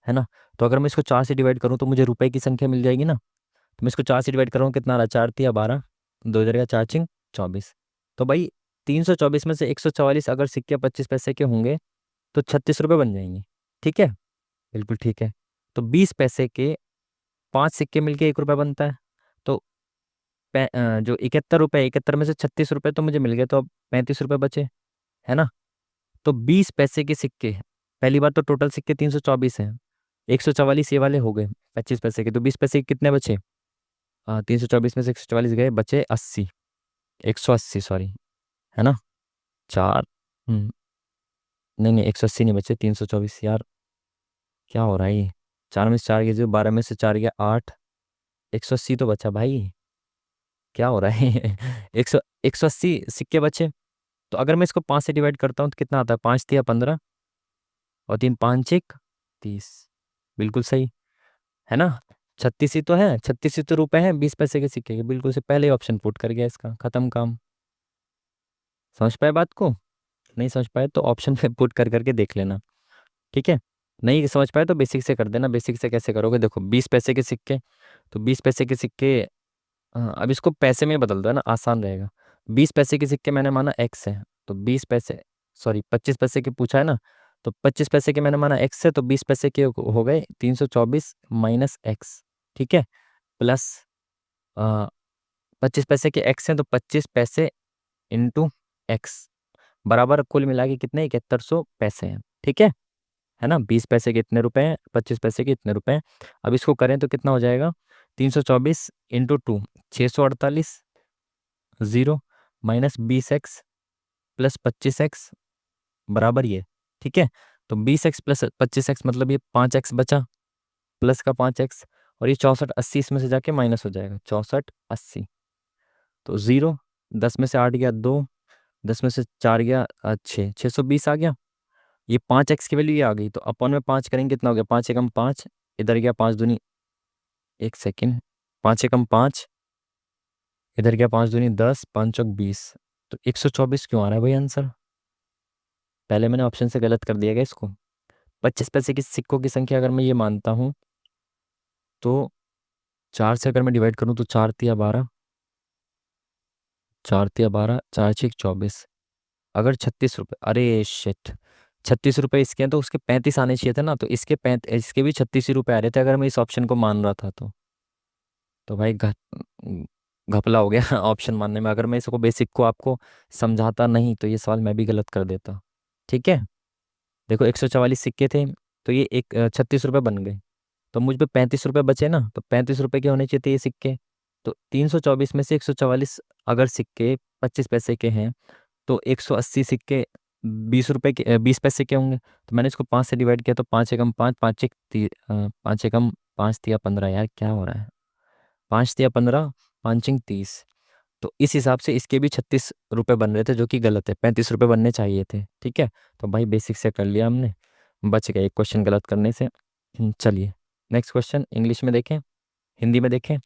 है ना। तो अगर मैं इसको 4 से डिवाइड करूँ तो मुझे रुपए की संख्या मिल जाएगी ना। तो मैं इसको 4 से डिवाइड करूँ, कितना रहा, 4 × 3 = 12, 2 इधर का 4 × 4 = 24। तो भाई 324 में से 144 अगर सिक्के 25 पैसे के होंगे तो 36 रुपये बन जाएंगे। ठीक है, बिल्कुल ठीक है। तो 20 पैसे के 5 सिक्के मिलके 1 रुपया बनता है, तो जो 71 रुपये, 71 में से 36 रुपये तो मुझे मिल गए, तो अब 35 रुपये बचे, है ना। तो 20 पैसे के सिक्के, पहली बात तो टोटल सिक्के 324 हैं, 144 ये वाले हो गए 25 पैसे के, तो 20 पैसे के कितने बचे, 324 में से 144 गए, बचे 80, 180 सॉरी, है ना। चार, नहीं नहीं 180 नहीं बचे, 324 यार, क्या हो रहा है ये, 4 में से 4 गए जो, 12 में से 4 गया 8, 180 तो बचा भाई, क्या हो रहा है 180 सिक्के बचे। तो अगर मैं इसको 5 से डिवाइड करता हूँ तो कितना आता है, 5 × 3 = 15 और 3 × 5 = 30, बिल्कुल सही, है ना। 36 ही तो है, 36 ही तो रुपए हैं 20 पैसे के सिक्के के, बिल्कुल से पहले ऑप्शन पुट कर गया, इसका खत्म काम। समझ पाए बात को, नहीं समझ पाए तो ऑप्शन पे पुट कर करके देख लेना। ठीक है, नहीं समझ पाए तो बेसिक से कर देना। बेसिक से कैसे करोगे, देखो 20 पैसे के सिक्के, तो 20 पैसे के सिक्के, हाँ अब इसको पैसे में बदल दो है ना, आसान रहेगा। 20 पैसे के सिक्के मैंने माना एक्स है, तो 20 पैसे, सॉरी 25 पैसे के पूछा है ना, तो 25 पैसे के मैंने माना एक्स है, तो 20 पैसे के हो गए 324 माइनस एक्स। ठीक है, प्लस 25 पैसे के एक्स हैं, तो 25 पैसे इंटू एक्स, बराबर कुल मिला के कितने 7100 पैसे हैं। ठीक है ना, 20 पैसे के इतने रुपए हैं, 25 पैसे के इतने रुपए हैं। अब इसको करें तो कितना हो जाएगा, 324 into 2, 648, zero, minus 20x plus 25x बराबर ये। ठीक है, तो 20x प्लस 25x मतलब ये 5x बचा, प्लस का 5x, और ये 6480 इसमें से जाके माइनस हो जाएगा, 6480, तो जीरो, 10 में से 8 गया 2, 10 में से 4 गया 6, 620 आ गया। ये 5x की वैल्यू ये आ गई, तो अपन में 5 करेंगे कितना हो गया, 5 एकम 5, इधर गया 5 दूनी, एक सेकेंड, 5 एकम 5, इधर गया 5 दूनी 10, 5 चौक 20, तो 124 क्यों आ रहा है भाई आंसर। पहले मैंने ऑप्शन से गलत कर दिया गया इसको। 25 पैसे की सिक्कों की संख्या अगर मैं ये मानता हूँ, तो 4 से अगर मैं डिवाइड करूँ तो 4 तिया 12, 4 तिया 12, 4 6 24, अगर 36 रुपये, अरे शिट, 36 रुपये इसके हैं तो उसके 35 आने चाहिए थे ना, तो इसके भी 36 ही रुपये आ रहे थे अगर मैं इस ऑप्शन को मान रहा था तो भाई घपला हो गया ऑप्शन मानने में। अगर मैं इसको बेसिक को आपको समझाता नहीं तो ये सवाल मैं भी गलत कर देता। ठीक है, देखो 144 सिक्के थे, तो ये एक 36 रुपये बन गए, तो मुझ पे 35 रुपये बचे ना, तो 35 रुपये के होने चाहिए थे ये सिक्के। तो 324 में से 144 अगर सिक्के 25 पैसे के हैं, तो 180 सिक्के 20 रुपये के 20 पैसे के होंगे। तो मैंने इसको 5 से डिवाइड किया, तो 5 एकम 5, 5 15, यार क्या हो रहा है, 5 तिया 15, 5 6 30, तो इस हिसाब से इसके भी 36 रुपये बन रहे थे, जो कि गलत है, 35 रुपये बनने चाहिए थे। ठीक है, तो भाई बेसिक से कर लिया हमने, बच गया एक क्वेश्चन गलत करने से। चलिए नेक्स्ट क्वेश्चन इंग्लिश में देखें, हिंदी में देखें।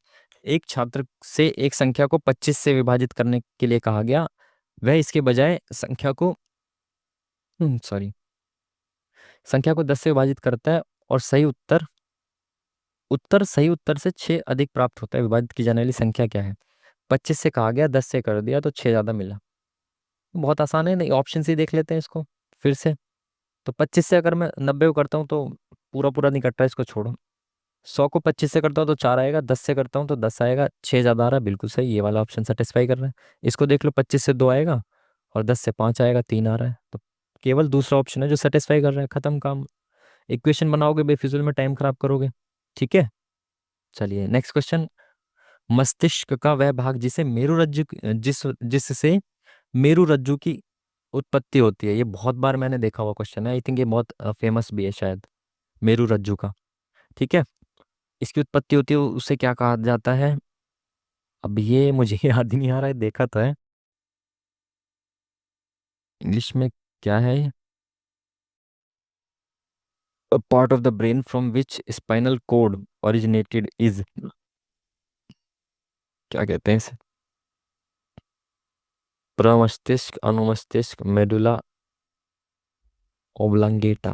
एक छात्र से एक संख्या को 25 से विभाजित करने के लिए कहा गया, वह इसके बजाय संख्या को 10 से विभाजित करता है और सही उत्तर से 6 अधिक प्राप्त होता है। विभाजित की जाने वाली संख्या क्या है। 25 से कहा गया, 10 से कर दिया, तो 6 ज़्यादा मिला। बहुत आसान है, नहीं ऑप्शन से ही देख लेते हैं इसको फिर से। तो 25 से अगर मैं 90 को करता हूँ तो पूरा पूरा नहीं कट रहा, इसको छोड़ो। 100 को 25 से करता हूँ तो 4 आएगा, 10 से करता हूँ तो 10 आएगा, 6 ज़्यादा आ रहा है, बिल्कुल सही, ये वाला ऑप्शन सेटिस्फाई कर रहा है। इसको देख लो, 25 से 2 आएगा और 10 से 5 आएगा, 3 आ रहा है, तो केवल दूसरा ऑप्शन है जो सेटिस्फाई कर रहा है। खत्म काम। इक्वेशन बनाओगे बेफिजूल में टाइम खराब करोगे। ठीक है, चलिए नेक्स्ट क्वेश्चन। मस्तिष्क का वह भाग जिसे मेरुरज्जु जिससे मेरुरज्जु की उत्पत्ति होती है, ये बहुत बार मैंने देखा हुआ क्वेश्चन है, आई थिंक ये बहुत फेमस भी है शायद, मेरुरज्जु का। ठीक है, इसकी उत्पत्ति होती है, उसे क्या कहा जाता है। अब ये मुझे याद ही नहीं आ रहा है, देखा तो है इंग्लिश में, क्या है ये, part of the brain from which spinal cord originated is, क्या कहते हैं इसे, प्रमस्तिष्क, अनुमस्तिष्क, मेडुला ओब्लांगेटा,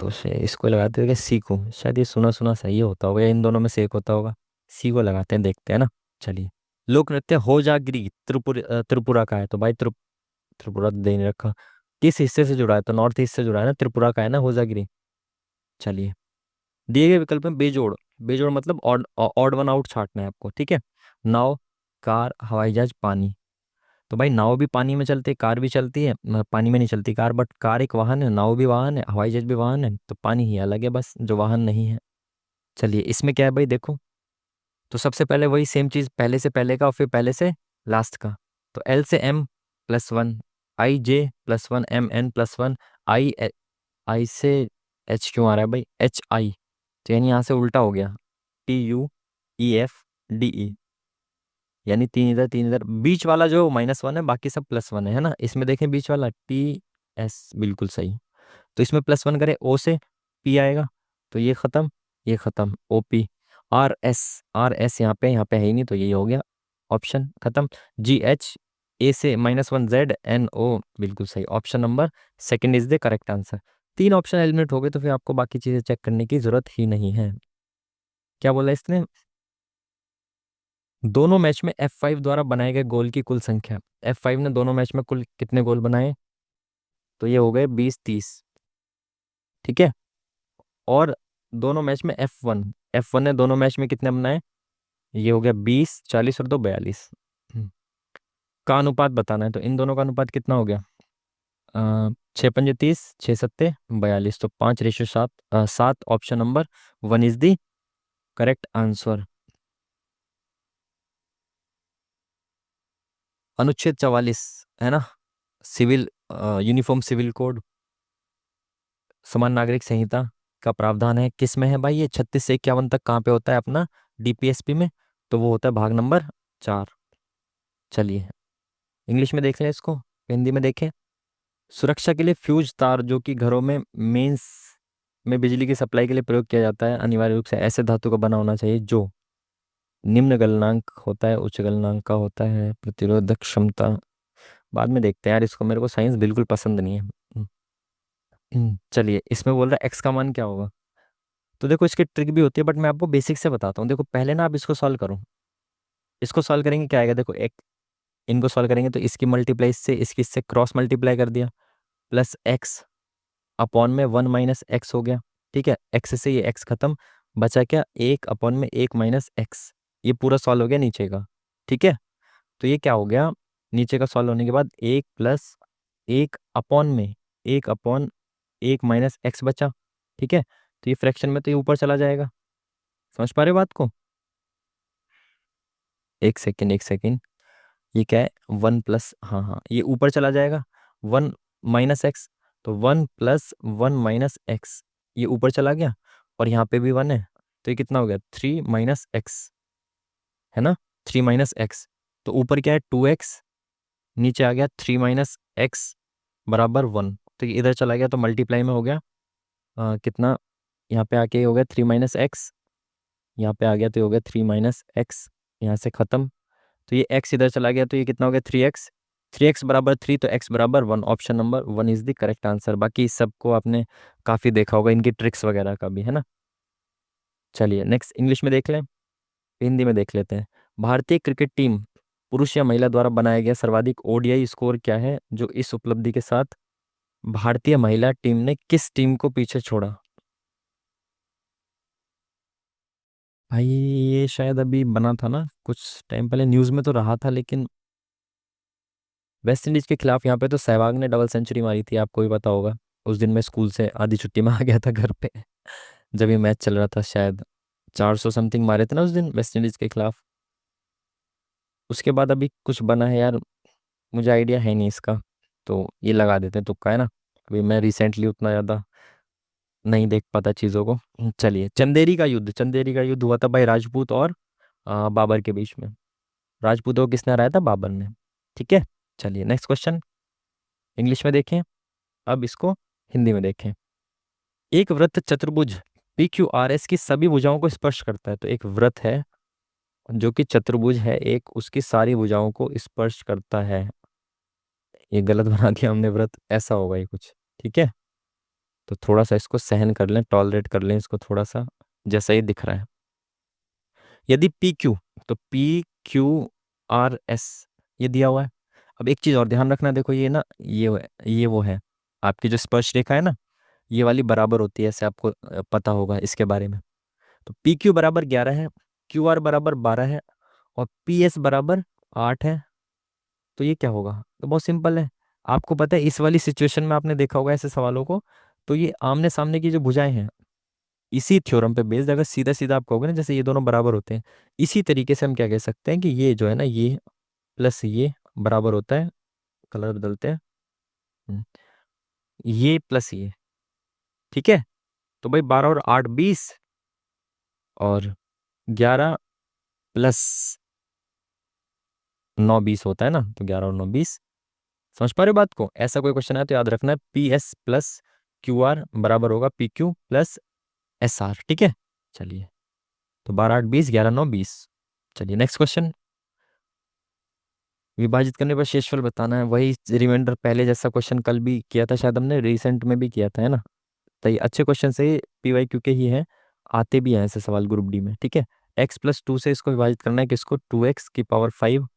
तो इसको लगाते हैं सी को, शायद ये सुना सुना सही होता होगा या इन दोनों में से एक होता होगा। सी को लगाते हैं, देखते हैं ना। चलिए, लोक नृत्य होजागिरी त्रिपुरा का है, तो भाई त्रिपुरा तो दे नहीं रखा, किस हिस्से से जुड़ा है, तो नॉर्थ ईस्ट से जुड़ा है ना, त्रिपुरा का है ना होजागिरी। चलिए, दिए गए विकल्प में बेजोड़, बेजोड़ मतलब ऑड ऑड वन आउट छांटना है आपको। ठीक है, नाव, कार, हवाई जहाज, पानी। तो भाई नाव भी पानी में चलती है, कार भी चलती है, पानी में नहीं चलती कार, बट कार एक वाहन है, नाव भी वाहन है, हवाई जहाज भी वाहन है, तो पानी ही अलग है बस जो वाहन नहीं है। चलिए, इसमें क्या है भाई देखो, तो सबसे पहले वही सेम चीज, पहले से पहले का और फिर पहले से लास्ट का। तो एल से M plus one, I J plus one, M N plus one, I I से एच क्यों आ रहा है भाई, एच आई, तो यानी यहाँ से उल्टा हो गया, T U E F D E, यानी तीन इधर, बीच वाला जो -1 है, बाकी सब +1 है ना। इसमें देखें बीच वाला टी एस, बिल्कुल सही। तो इसमें +1 करें, ओ से पी आएगा, तो ये खत्म, ओ पी, आर एस, यहाँ पे है ही नहीं, तो यही हो गया ऑप्शन खत्म। जी एच ए से -1 Z NO, बिल्कुल सही, option number second is the correct answer. तीन ऑप्शन एलिमिनेट हो गए तो फिर आपको बाकी चीजें चेक करने की जरूरत ही नहीं है। क्या बोला इसने? दोनों मैच में F5 द्वारा बनाए गए गोल की कुल संख्या। F5 ने दोनों मैच में कुल कितने गोल बनाए? तो ये हो गए 20-30, ठीक है। और दोनों मैच में F1 ने दोनों मैच में कितने बनाए? ये हो गया 20-40 और 2-42 का अनुपात बताना है, तो इन दोनों का अनुपात कितना हो गया? 6 पंजे 30, 6 सत्ते 42, तो 5:7, 7, option number one is the correct answer. अनुच्छेद 44 है ना, सिविल यूनिफॉर्म सिविल कोड, समान नागरिक संहिता का प्रावधान है, किस में है भाई? ये 36 से 51 तक कहाँ पे होता है अपना? DPSP में। तो वो होता है भाग नंबर 4। चलिए इंग्लिश में देख लें इसको, हिंदी में देखें। सुरक्षा के लिए फ्यूज तार जो कि घरों में मेंस में बिजली की सप्लाई के लिए प्रयोग किया जाता है, अनिवार्य रूप से ऐसे धातु का बना होना चाहिए जो निम्न गलनांक होता है, उच्च गलनांक का होता है, प्रतिरोधक क्षमता। बाद में देखते हैं यार इसको, मेरे को साइंस बिल्कुल पसंद नहीं है। चलिए इसमें बोल रहा है एक्स का मान क्या होगा। तो देखो इसकी ट्रिक भी होती है, बट मैं आपको बेसिक से बताता हूँ। देखो पहले ना आप इसको सॉल्व करो। इसको सॉल्व करेंगे क्या आएगा? देखो एक, इनको सॉल्व करेंगे तो इसकी मल्टीप्लाई इससे, इसकी इससे क्रॉस मल्टीप्लाई कर दिया, प्लस एक्स अपॉन में 1 - x हो गया, ठीक है। एक्स से ये एक्स खत्म, बचा क्या? 1/(1 - x)। ये पूरा सॉल्व हो गया नीचे का, ठीक है। तो ये क्या हो गया? नीचे का सॉल्व होने के बाद 1 + 1 अपॉन 1 बचा, ठीक है। तो ये फ्रैक्शन में तो ये ऊपर चला जाएगा। समझ पा रहे हो बात को? एक सेकेंड एक सेकेंड, ये क्या है? 1 + हाँ हाँ, ये ऊपर चला जाएगा। 1 - x, तो 1 + 1 - x, ये ऊपर चला गया। और यहाँ पे भी 1 है, तो ये कितना हो गया? 3 - x, है ना। 3 - x, तो ऊपर क्या है? 2x, नीचे आ गया 3 - x बराबर 1, तो ये इधर चला गया तो मल्टीप्लाई में हो गया। कितना? यहाँ पे आके हो गया 3 - x, यहाँ पे आ गया तो ये हो गया 3 - x, यहाँ से खत्म। तो ये x इधर चला गया तो ये कितना हो गया? 3x। 3x बराबर 3, तो x बराबर 1, option number 1 is the correct answer. बाकी इस सबको आपने काफ़ी देखा होगा, इनकी ट्रिक्स वगैरह का भी, है ना। चलिए नेक्स्ट इंग्लिश में देख लें, हिंदी में देख लेते हैं। भारतीय क्रिकेट टीम पुरुष या महिला द्वारा बनाया गया सर्वाधिक ODI स्कोर क्या है, जो इस उपलब्धि के साथ भारतीय महिला टीम ने किस टीम को पीछे छोड़ा? भाई ये शायद अभी बना था ना कुछ टाइम पहले, न्यूज़ में तो रहा था, लेकिन वेस्ट इंडीज के खिलाफ यहाँ पे तो सहवाग ने डबल सेंचुरी मारी थी, आपको भी पता होगा। उस दिन मैं स्कूल से आधी छुट्टी में आ गया था घर पे जब ये मैच चल रहा था, शायद 400 समथिंग मारे थे ना उस दिन वेस्ट इंडीज के खिलाफ। उसके बाद अभी कुछ बना है यार, मुझे आइडिया है नहीं इसका, तो ये लगा देते हैं तुक्का, है ना। अभी मैं रिसेंटली उतना ज़्यादा नहीं देख पाता चीज़ों को। चलिए चंदेरी का युद्ध हुआ था भाई राजपूत और बाबर के बीच में। राजपूतों को किसने हराया था? बाबर ने, ठीक है। चलिए नेक्स्ट क्वेश्चन इंग्लिश में देखें, अब इसको हिंदी में देखें। एक वृत्त चतुर्भुज PQRS की सभी भुजाओं को स्पर्श करता है। तो एक वृत्त है जो कि चतुर्भुज है, एक उसकी सारी भुजाओं को स्पर्श करता है। ये गलत बना दिया हमने, वृत्त ऐसा होगा ये कुछ, ठीक है। तो थोड़ा सा इसको सहन कर लें, टॉलरेट कर लें इसको थोड़ा सा, जैसा ये दिख रहा है। यदि PQ, तो PQRS ये दिया हुआ है। अब एक चीज़ और ध्यान रखना, देखो ये ना, ये वो है, आपकी जो स्पर्श रेखा है ना, ये वाली बराबर होती है, ऐसे आपको पता होगा इसके बारे में। तो PQ बराबर 11 है, QR बराबर 12 है, और PS बराबर 8 है। तो ये क्या होगा? तो बहुत सिंपल है। आपको पता है इस वाली सिचुएशन में आपने देखा होगा ऐसे सवालों को, तो ये आमने सामने की जो भुजाएं हैं, इसी थ्योरम पे बेस्ड अगर सीधा सीधा आप कहोगे ना, जैसे ये दोनों बराबर होते हैं, इसी तरीके से हम क्या कह सकते हैं कि ये जो है ना, ये प्लस ये बराबर होता है, कलर बदलते हैं, हम्म, ये प्लस ये, ठीक है। तो भाई 12 और 8 20, और 11 + 9 20 होता है ना, तो 11 और 9 20। समझ पा रहे हो बात को? ऐसा कोई क्वेश्चन है तो याद रखना है PS + QR बराबर होगा PQ + SR, ठीक है। चलिए, तो 12 8 20, 11 9 20। चलिए नेक्स्ट क्वेश्चन, विभाजित करने पर शेषफल बताना है, वही रिमाइंडर पहले जैसा क्वेश्चन कल भी किया था, शायद हमने रिसेंट में भी किया था, है ना। तो ये अच्छे क्वेश्चन से PYQ के ही हैं, आते भी हैं ऐसे सवाल ग्रुप डी में, ठीक है। x+2 से इसको विभाजित करना है, किसको, 2x⁵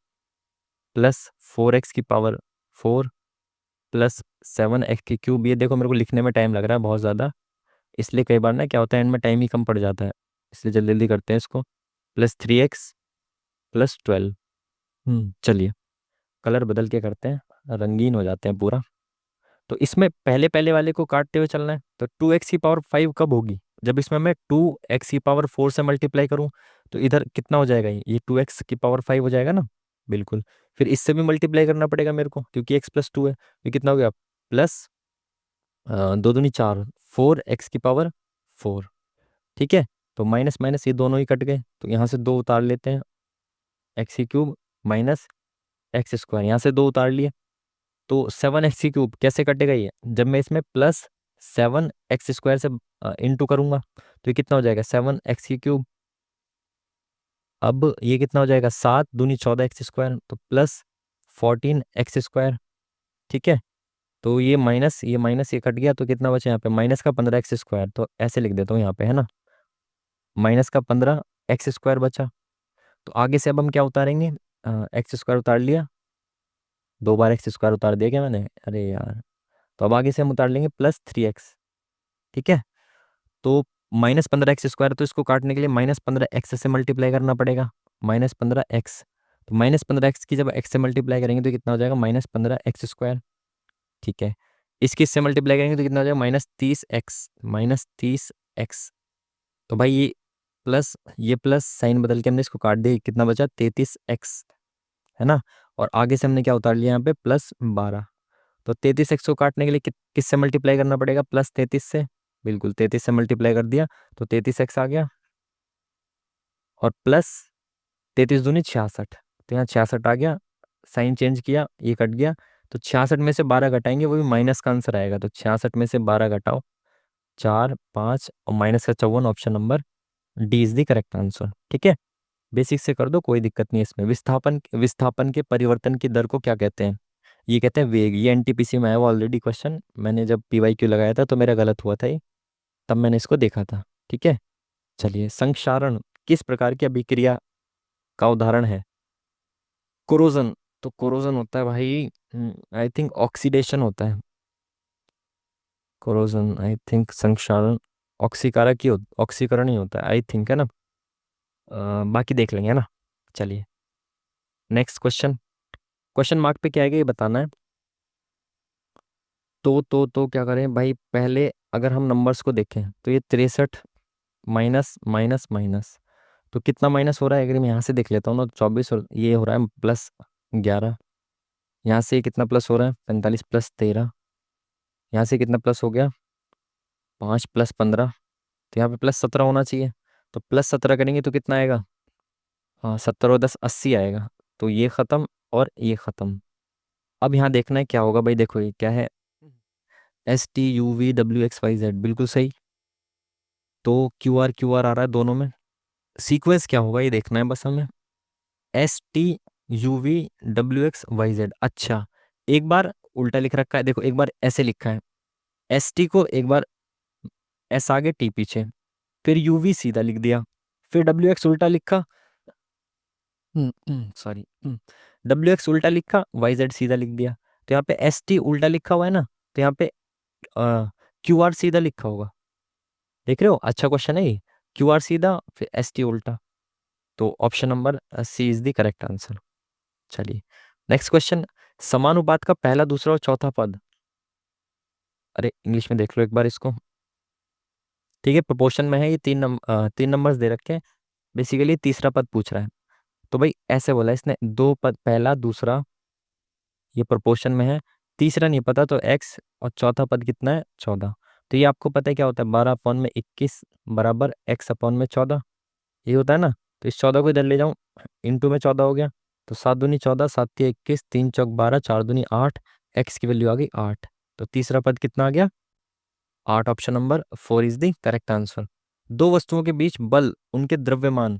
+4x⁴ +7x³। ये देखो मेरे को लिखने में टाइम लग रहा है बहुत ज़्यादा, इसलिए कई बार ना क्या होता है, एंड में टाइम ही कम पड़ जाता है, इसलिए जल्दी जल्दी करते हैं इसको। +3x +12। चलिए कलर बदल के करते हैं, रंगीन हो जाते हैं पूरा। तो इसमें पहले पहले वाले को काटते हुए चलना है, तो 2x⁵ कब होगी, जब इसमें मैं 2x⁴ से मल्टीप्लाई करूं, तो इधर कितना हो जाएगा, ये 2x⁵ हो जाएगा ना, बिल्कुल। फिर इससे भी मल्टीप्लाई करना पड़ेगा मेरे को, क्योंकि x+2 है, ये कितना हो गया, प्लस 2 दूनी 4, 4x⁴, ठीक है। तो माइनस माइनस ये दोनों ही कट गए, तो यहाँ से 2 उतार लेते हैं, x³ माइनस x², यहाँ से 2 उतार लिए, तो 7x³ कैसे कटेगा ये, जब मैं इसमें +7x² से इंटू करूंगा, तो ये कितना हो जाएगा, 7x³। अब ये कितना हो जाएगा, 7 दूनी 14x², तो +14x², ठीक है। तो ये माइनस ये कट गया, तो कितना बचा यहाँ पे, -15x², तो ऐसे लिख देता हूँ यहाँ पे, है ना, -15x² बचा। तो आगे से अब हम क्या उतारेंगे, x² उतार लिया, 2 बार x² उतार दिया क्या मैंने, अरे यार। तो अब आगे से हम उतार लेंगे +3x, ठीक है। तो -15x², तो इसको काटने के लिए -15x से मल्टीप्लाई करना पड़ेगा, -15x। तो -15x की जब x से मल्टीप्लाई करेंगे तो कितना हो जाएगा, -15x², ठीक है। इसकी इससे मल्टीप्लाई करेंगे तो कितना हो जाएगा, -30x। तो भाई ये प्लस साइन बदल के हमने इसको काट दिया, कितना बचा, 33x, है ना। और आगे से हमने क्या उतार लिया यहाँ पे, +12। तो 33x को काटने के लिए किससे मल्टीप्लाई करना पड़ेगा, +33 से, बिल्कुल 33 से मल्टीप्लाई कर दिया, तो 33x आ गया, और प्लस 33 दूनी 66, तो यहाँ 66 आ गया, साइन चेंज किया, ये कट गया, तो 66 में से 12 घटाएंगे, वो भी माइनस का आंसर आएगा, तो 66 में से 12 घटाओ, 4 5 और माइनस का 54, option number D is the correct answer, ठीक है। बेसिक से कर दो, कोई दिक्कत नहीं है इसमें। विस्थापन विस्थापन के परिवर्तन की दर को क्या कहते हैं, ये कहते हैं वेग। ये NTPC में आया हुआ ऑलरेडी क्वेश्चन, मैंने जब PYQ लगाया था तो मेरा गलत हुआ था ये, तब मैंने इसको देखा था, ठीक है। चलिए, संक्षारण किस प्रकार की अभिक्रिया का उदाहरण है, कोरोजन। तो कोरोजन होता है भाई, आई थिंक ऑक्सीडेशन होता है, कोरोजन आई थिंक, संक्षारण ऑक्सीकारक ही ऑक्सीकरण ही होता है आई थिंक, है ना। बाकी देख लेंगे, है ना। चलिए नेक्स्ट क्वेश्चन, क्वेश्चन मार्क पे क्या आएगा ये बताना है। तो क्या करें भाई, पहले अगर हम नंबर्स को देखें तो ये 63 माइनस माइनस माइनस, तो कितना माइनस हो रहा है, अगर मैं यहाँ से देख लेता हूँ ना, 24, और ये हो रहा है +11, यहाँ से कितना प्लस हो रहा है, 45 +13, यहाँ से कितना प्लस हो गया, 5 +15, तो यहाँ पे +17 होना चाहिए। तो +17 करेंगे तो कितना आएगा, हाँ 70 और 10 80 आएगा। तो ये ख़त्म और ये ख़त्म। अब यहाँ देखना है क्या होगा भाई, देखो ये क्या है, STUVWXYZ, बिल्कुल सही। तो QR आ रहा है दोनों में, सीक्वेंस क्या होगा ये देखना है बस हमें, STUVWXYZ। अच्छा, एक बार उल्टा लिख रखा है, देखो एक बार ऐसे लिखा है, ST को एक बार S आगे T पीछे, फिर UV सीधा लिख दिया, फिर WX उल्टा लिखा, सॉरी, WX उल्टा लिखा, YZ सीधा लिख दिया। तो यहाँ पे ST उल्टा लिखा हुआ है ना, तो यहाँ पे QR सीधा लिखा होगा, देख रहे हो, अच्छा क्वेश्चन है ये। QR सीधा, फिर ST उल्टा, तो option number C is the correct answer. चलिए नेक्स्ट क्वेश्चन, समानुपात का पहला दूसरा और चौथा पद, अरे इंग्लिश में देख लो एक बार इसको, ठीक है। प्रोपोर्शन में है ये, 3 नंबर्स दे रखे हैं, बेसिकली तीसरा पद पूछ रहा है। तो भाई ऐसे बोला इसने, 2 पद, पहला दूसरा, ये प्रोपोर्शन में है, तीसरा नहीं पता, तो x, और चौथा पद कितना है, 14। तो ये आपको पता है क्या होता है, 12/21 बराबर x/14, ये होता है ना। तो इस 14 को इधर ले जाऊं, इंटू में 14 हो गया, तो 7 दूनी 14, 7 तिया 21, 3 चौक 12, 4 दूनी 8, एक्स की वैल्यू आ गई 8। तो तीसरा पद कितना आ गया, 8, option number 4 is the correct answer. दो वस्तुओं के बीच बल उनके द्रव्यमान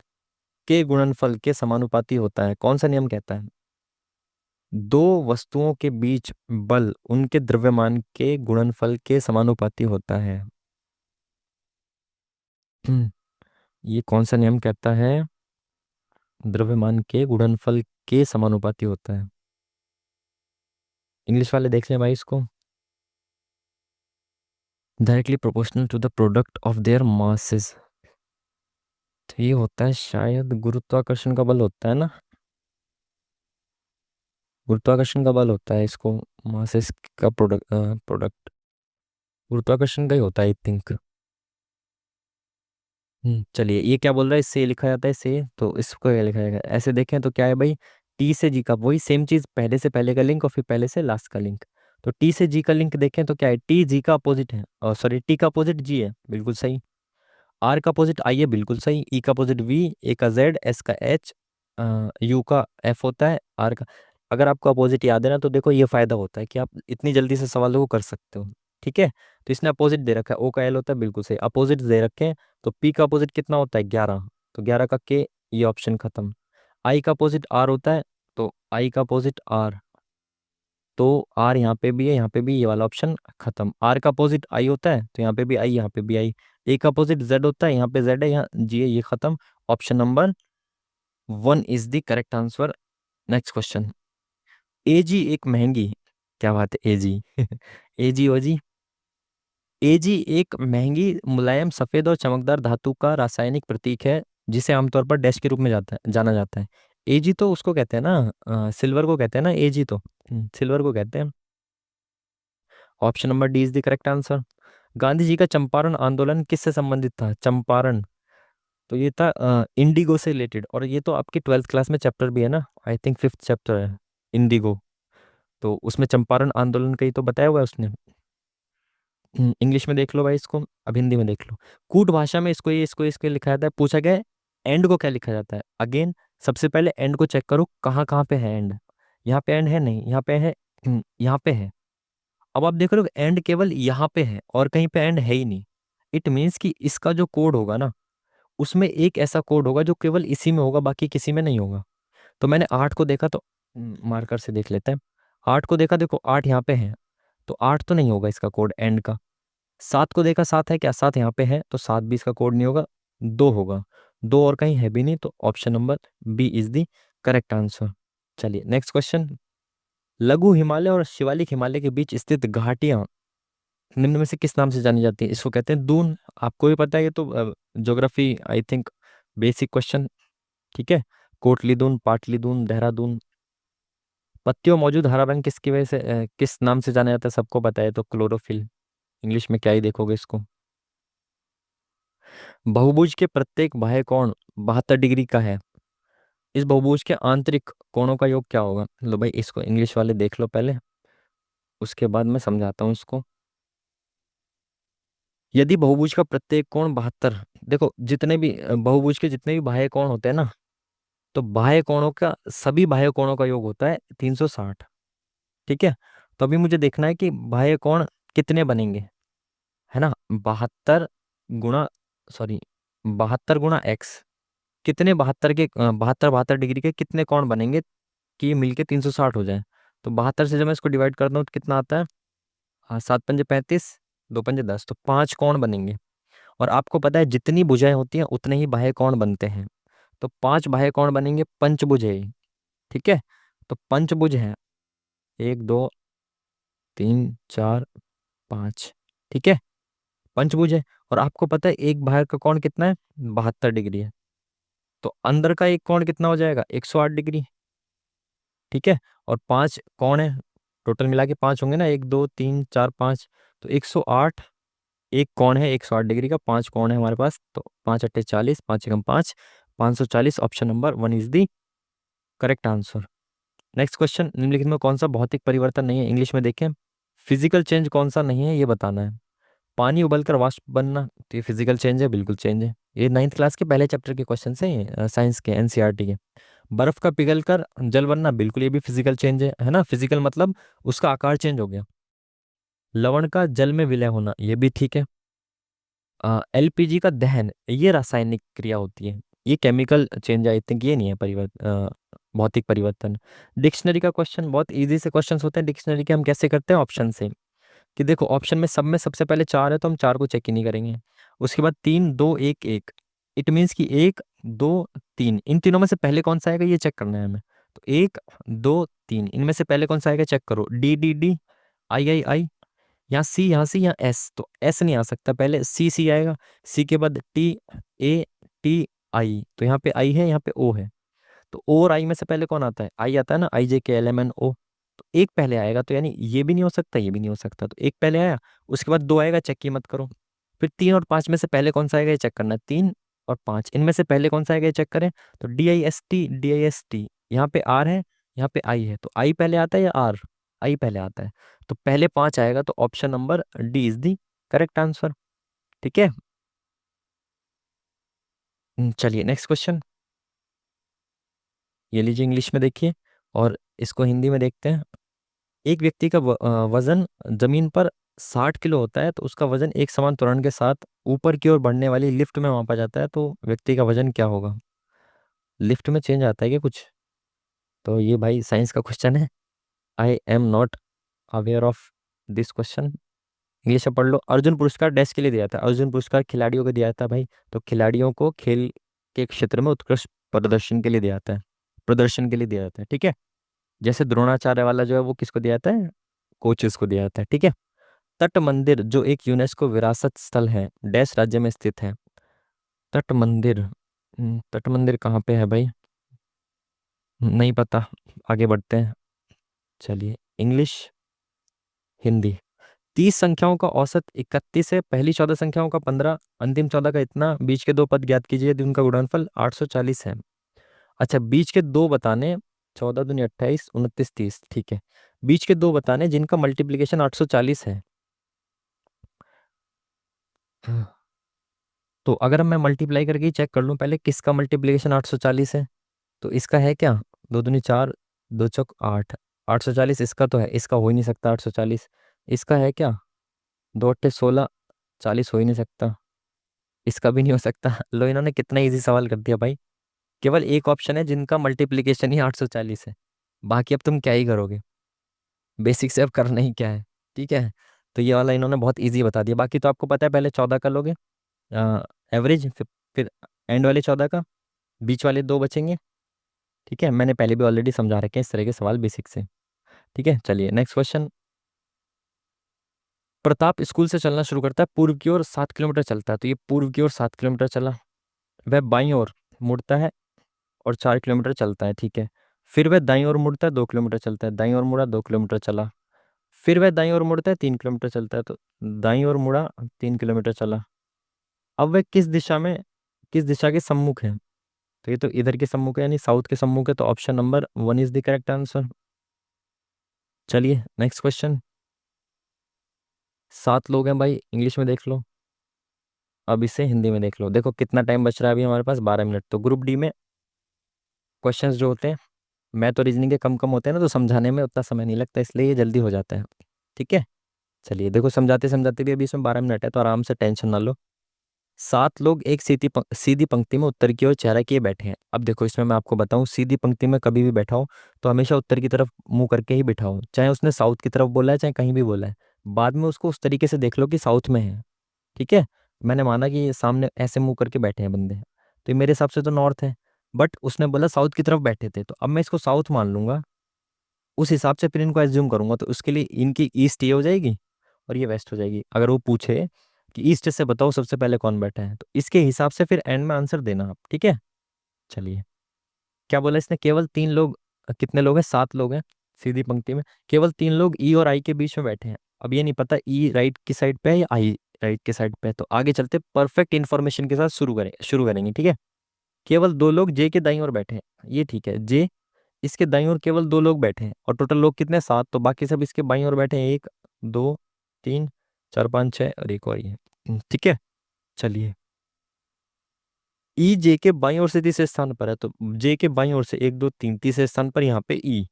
के गुणनफल के समानुपाती होता है, कौन सा नियम कहता है, दो वस्तुओं के बीच बल उनके द्रव्यमान के गुणनफल के समानुपाती होता है। ये कौन सा नियम कहता है? द्रव्यमान के गुणनफल के समानुपाती होता है। इंग्लिश वाले देख लें भाई इसको। Directly proportional to the product of their masses. तो ये होता है शायद गुरुत्वाकर्षण का बल होता है ना। गुरुत्वाकर्षण का बल होता है इसको। मासेस का प्रोडक्ट गुरुत्वाकर्षण का ही होता है आई थिंक। चलिए, ये क्या बोल रहा है? इससे लिखा जाता है इसे, तो इसको क्या लिखा जाएगा? ऐसे देखें तो क्या है भाई, टी से जी का वही सेम चीज, पहले से पहले का लिंक और फिर पहले से लास्ट का लिंक। तो टी से जी का लिंक देखें तो क्या है, टी जी का अपोजिट है, और सॉरी टी का अपोजिट जी है, बिल्कुल सही। आर का अपोजिट आई है, बिल्कुल सही। ई का अपोजिट वी, ए का जेड, एस का एच, यू का एफ होता है, आर का। अगर आपको अपोजिट याद है ना, तो देखो ये फायदा होता है कि आप इतनी जल्दी से सवालों को कर सकते हो। ठीक है, तो इसने अपोजिट दे रखा है, ओ का एल होता है, बिल्कुल सही। अपोजिट दे रखे हैं, तो पी का अपोजिट कितना होता है? 11, तो 11 का के, ये ऑप्शन खत्म। आई का अपोजिट आर होता है, तो आई का अपोजिट आर, तो आर यहाँ पे भी है, यहाँ पे भी, ये वाला ऑप्शन खत्म। आर का अपोजिट आई होता है, तो यहाँ पे भी आई, यहाँ पे भी आई। ए का अपोजिट जेड होता है, यहाँ पे जेड है, यहाँ जी है, ये खत्म। Option number 1 is the correct answer. Next question. AG एक महंगी, क्या बात है एजी एजी ओजी। एजी एक महंगी मुलायम सफेद और चमकदार धातु का रासायनिक प्रतीक है, जिसे आमतौर पर डैश के रूप में जाना जाता है। एजी तो उसको कहते हैं ना, सिल्वर को कहते हैं ना एजी तो। सिल्वर को कहते हैं। Option number D is the correct answer. Gandhi ji का चंपारण आंदोलन किससे संबंधित था? चंपारण, तो ये था इंडिगो से रिलेटेड, और ये तो आपकी 12th क्लास में चैप्टर भी है ना, आई थिंक 5th चैप्टर है, इंडिगो। तो उसमें चंपारण आंदोलन का ही तो बताया हुआ है उसने। इंग्लिश में देख लो भाई इसको, अब हिंदी में देख लो। कूट भाषा में इसको लिखा जाता है। पूछा गया एंड को क्या लिखा जाता है? अगेन, सबसे पहले एंड को चेक करो, कहाँ कहाँ पे है एंड। यहाँ पे एंड है नहीं, यहाँ पे है, यहाँ पे है। अब आप देख रहे हो एंड केवल यहाँ पे है और कहीं पे एंड है ही नहीं। इट मीन्स कि इसका जो कोड होगा ना, उसमें एक ऐसा कोड होगा जो केवल इसी में होगा, बाकी किसी में नहीं होगा। तो मैंने 8 को देखा, तो मार्कर से देख लेते हैं। 8 को देखा, देखो 8 यहाँ पे है, तो 8 तो नहीं होगा इसका कोड एंड का। 7 को देखा, 7 है क्या? 7 यहाँ पे है, तो 7 भी इसका कोड नहीं होगा। 2 होगा, 2 और कहीं है भी नहीं, तो option number B is the correct answer. चलिए नेक्स्ट क्वेश्चन। लघु हिमालय और शिवालिक हिमालय के बीच स्थित घाटियां निम्न में से किस नाम से जानी जाती है? इसको कहते हैं दून। आपको भी पता है, ये तो geography I think basic question. ठीक है, कोटली दून, पाटली दून, देहरादून। पत्तियों मौजूद हरा रंग किसकी वजह से किस नाम से जाना जाता है? सबको पता है, तो क्लोरोफिल। इंग्लिश में क्या ही देखोगे इसको। बहुभुज के प्रत्येक बाह्य कोण 72 डिग्री का है। इस बहुभुज के आंतरिक कोणों का योग क्या होगा? लो भाई, इसको इंग्लिश वाले देख लो पहले, उसके बाद मैं समझाता हूँ इसको। यदि बहुभुज का प्रत्येक कोण 72, देखो जितने भी बहुभुज के जितने भी बाह्य कोण होते हैं ना, तो बाह्य कोणों का, सभी बाह्य कोणों का योग होता है 360। ठीक है, तो अभी मुझे देखना है कि बाह्य कोण कितने बनेंगे, है ना। 72 गुणा, सॉरी 72 गुणा x, कितने 72 के 72 डिग्री के कितने कोण बनेंगे कि ये मिलके 360 हो जाए? तो 72 से जब मैं इसको डिवाइड करता हूँ तो कितना आता है? हाँ, 7 पंजे 35, 2 पंजे 10, तो 5 कोण बनेंगे। और आपको पता है जितनी भुजाएं होती हैं उतने ही बाह्य कोण बनते हैं, तो 5 बाह्य कोण बनेंगे, पंचभुज है ये। ठीक है, तो पंचभुज है, 1 2 3 4 5। ठीक है, पंचभुज है। और आपको पता है एक बाहर का कोण कितना है? 72 डिग्री है। तो अंदर का एक कोण कितना हो जाएगा? 108 डिग्री। ठीक है, और 5 कोण है, टोटल मिला के 5 होंगे ना, 1 2 3 4 5, तो 108। एक कोण है 108 डिग्री का, 5 कोण है हमारे पास, तो 5 अट्ठे 40, 5 एकम 5, 540। Option number 1 is the correct answer. Next question. निम्नलिखित में कौन सा भौतिक परिवर्तन नहीं है? इंग्लिश में देखें। फिजिकल चेंज कौन सा नहीं है, ये बताना है। पानी उबलकर वाष्प बनना, तो ये फिजिकल चेंज है, बिल्कुल चेंज है। ये 9th क्लास के पहले चैप्टर के क्वेश्चन है, साइंस के, एनसीईआरटी के। बर्फ का पिघलकर जल बनना, बिल्कुल ये भी फिजिकल चेंज है ना। फिजिकल मतलब उसका आकार चेंज हो गया। लवण का जल में विलय होना, ये भी ठीक है। एलपीजी का दहन, ये रासायनिक क्रिया होती है। ये केमिकल चेंज आई थिंक, ये नहीं है परिवर्तन, भौतिक परिवर्तन। डिक्शनरी का क्वेश्चन बहुत इजी से क्वेश्चंस होते हैं डिक्शनरी के। हम कैसे करते हैं ऑप्शन से, कि देखो ऑप्शन में सब में सबसे पहले चार है तो हम चार को चेक ही नहीं करेंगे। उसके बाद तीन दो एक एक, इट मीन्स कि एक दो तीन, इन तीनों में से पहले कौन सा आएगा ये चेक करना है हमें। तो एक दो तीन, इनमें से पहले कौन सा आएगा चेक करो, डी डी डी, आई आई आई, यहाँ सी, यहाँ सी, यहाँ एस। तो एस नहीं आ सकता, पहले सी सी आएगा। सी के बाद टी, ए, टी, आई। तो यहाँ पे आई है, यहाँ पे ओ है। तो ओ और आई में से पहले कौन आता है, आई आता है ना, आई जे के एल एम एन ओ। तो एक पहले आएगा, तो यानी ये भी नहीं हो सकता, ये भी नहीं हो सकता, तो एक पहले आया। उसके बाद दो आएगा, चेक ही मत करो। फिर तीन और पांच में से पहले कौन सा आएगा ये चेक करना है, तीन और पांच, इनमें से पहले कौन सा आएगा ये चेक करें। तो D I S T, D I S T, यहाँ पे आर है, यहाँ पे आई है, तो आई पहले आता है या आर, आई पहले आता है। तो पहले पांच आएगा, तो option number D is the correct answer. ठीक है। चलिए नेक्स्ट क्वेश्चन, ये लीजिए इंग्लिश में देखिए और इसको हिंदी में देखते हैं। एक व्यक्ति का वजन जमीन पर 60 किलो होता है, तो उसका वजन एक समान त्वरण के साथ ऊपर की ओर बढ़ने वाली लिफ्ट में मापा जाता है, तो व्यक्ति का वजन क्या होगा। लिफ्ट में चेंज आता है क्या कुछ। तो ये भाई साइंस का क्वेश्चन है, I am not aware of this question. English में पढ़ लो। अर्जुन पुरस्कार डैश के लिए दिया था, अर्जुन पुरस्कार खिलाड़ियों को दिया था भाई, तो खिलाड़ियों को खेल के क्षेत्र में उत्कृष्ट प्रदर्शन के लिए दिया जाता है, प्रदर्शन के लिए दिया जाता है। ठीक है। जैसे द्रोणाचार्य वाला जो है वो किसको दिया जाता है, कोचेस को दिया जाता है। ठीक है। तट मंदिर जो एक यूनेस्को विरासत स्थल है, डैश राज्य में स्थित है। तट मंदिर, तट मंदिर कहाँ पे है भाई, नहीं पता, आगे बढ़ते हैं। चलिए इंग्लिश, हिंदी। 30 संख्याओं का औसत 31 है, पहली 14 संख्याओं का 15, अंतिम 14 का इतना, बीच के दो पद ज्ञात कीजिए यदि उनका गुणनफल 840 है। अच्छा बीच के दो बताने, 14 दूनी 28, 29 30, ठीक है। बीच के दो बताने जिनका मल्टीप्लीकेशन 840 है। तो अगर मैं मल्टीप्लाई करके ही चेक कर लूँ पहले किसका मल्टीप्लिकेशन 840 है, तो इसका है क्या, दो दूनी चार, दो चौक आठ, 840 इसका तो है, इसका हो ही नहीं सकता 840। इसका है क्या, दो अट्ठे 16, 40 हो ही नहीं सकता, इसका भी नहीं हो सकता। लो इन्होंने कितना इजी सवाल कर दिया भाई। केवल एक ऑप्शन है जिनका मल्टीप्लिकेशन ही 840 है, बाकी अब तुम क्या ही करोगे, बेसिक से अब करना ही क्या है। ठीक है। तो ये वाला इन्होंने बहुत इजी बता दिया, बाकी तो आपको पता है, पहले 14 कर लोगे एवरेज, फिर एंड वाले 14 का, बीच वाले दो बचेंगे। ठीक है, मैंने पहले भी ऑलरेडी समझा रखे हैं इस तरह के सवाल बेसिक से। ठीक है, चलिए नेक्स्ट क्वेश्चन। प्रताप स्कूल से चलना शुरू करता है, पूर्व की ओर 7 किलोमीटर चलता है, तो ये पूर्व की ओर 7 किलोमीटर चला। वह बाईं ओर मुड़ता है और 4 किलोमीटर चलता है। ठीक है। फिर वह दाईं ओर मुड़ता है, 2 किलोमीटर चलता है, दाईं ओर मुड़ा, 2 किलोमीटर चला। फिर वह दाईं ओर मुड़ता है, 3 किलोमीटर चलता है, तो दाईं ओर मुड़ा, 3 किलोमीटर चला। अब वह किस दिशा में, किस दिशा के सम्मुख है, तो ये तो इधर के सम्मुख है यानी साउथ के सम्मुख है, तो option number one is the correct answer. चलिए नेक्स्ट क्वेश्चन। 7 लोग हैं भाई, इंग्लिश में देख लो, अब इसे हिंदी में देख लो। देखो कितना टाइम बच रहा है अभी हमारे पास, 12 मिनट। तो ग्रुप डी में क्वेश्चंस जो होते हैं, मैथ और रीजनिंग के कम कम होते हैं ना, तो समझाने में उतना समय नहीं लगता, इसलिए ये जल्दी हो जाता है। ठीक है। चलिए देखो समझाते समझाते भी अभी इसमें 12 मिनट है, तो आराम से टेंशन ना लो। 7 लोग एक सीधी पंक्ति में उत्तर की ओर चेहरा किए बैठे हैं। अब देखो इसमें मैं आपको बताऊं, सीधी पंक्ति में कभी भी बैठाओ तो हमेशा उत्तर की तरफ मुंह करके ही बिठाओ, चाहे उसने साउथ की तरफ बोला है चाहे कहीं भी बोला है। बाद में उसको उस तरीके से देख लो कि साउथ में है। ठीक है। मैंने माना कि ये सामने ऐसे मुंह करके बैठे हैं बंदे, तो ये मेरे हिसाब से तो नॉर्थ है, बट उसने बोला साउथ की तरफ बैठे थे, तो अब मैं इसको साउथ मान लूंगा। उस हिसाब से फिर इनको एज्यूम करूंगा, तो उसके लिए इनकी ईस्ट ये हो जाएगी और ये वेस्ट हो जाएगी। अगर वो पूछे कि ईस्ट से बताओ सबसे पहले कौन बैठा है, तो इसके हिसाब से फिर एंड में आंसर देना आप। ठीक है। चलिए, क्या बोला इसने, केवल 3 लोग, कितने लोग हैं, 7 लोग हैं सीधी पंक्ति में, केवल 3 लोग ई और आई के बीच में बैठे हैं। अब ये नहीं पता ई राइट की साइड पे है या आई राइट की साइड पे है, तो आगे चलते परफेक्ट इन्फॉर्मेशन के साथ शुरू करेंगे। ठीक है। केवल 2 लोग जे के दाईं ओर बैठे हैं, ये ठीक है, जे इसके दाईं ओर केवल 2 लोग बैठे हैं, और टोटल लोग कितने, 7, तो बाकी सब इसके बाईं ओर बैठे हैं, 1 2 3 4 5 6 और एक और ये। ठीक है। चलिए, ई जे के बाईं ओर से तीसरे स्थान पर है, तो जे के बाईं ओर से 1 2 3 तीसरे स्थान पर यहाँ पे ई।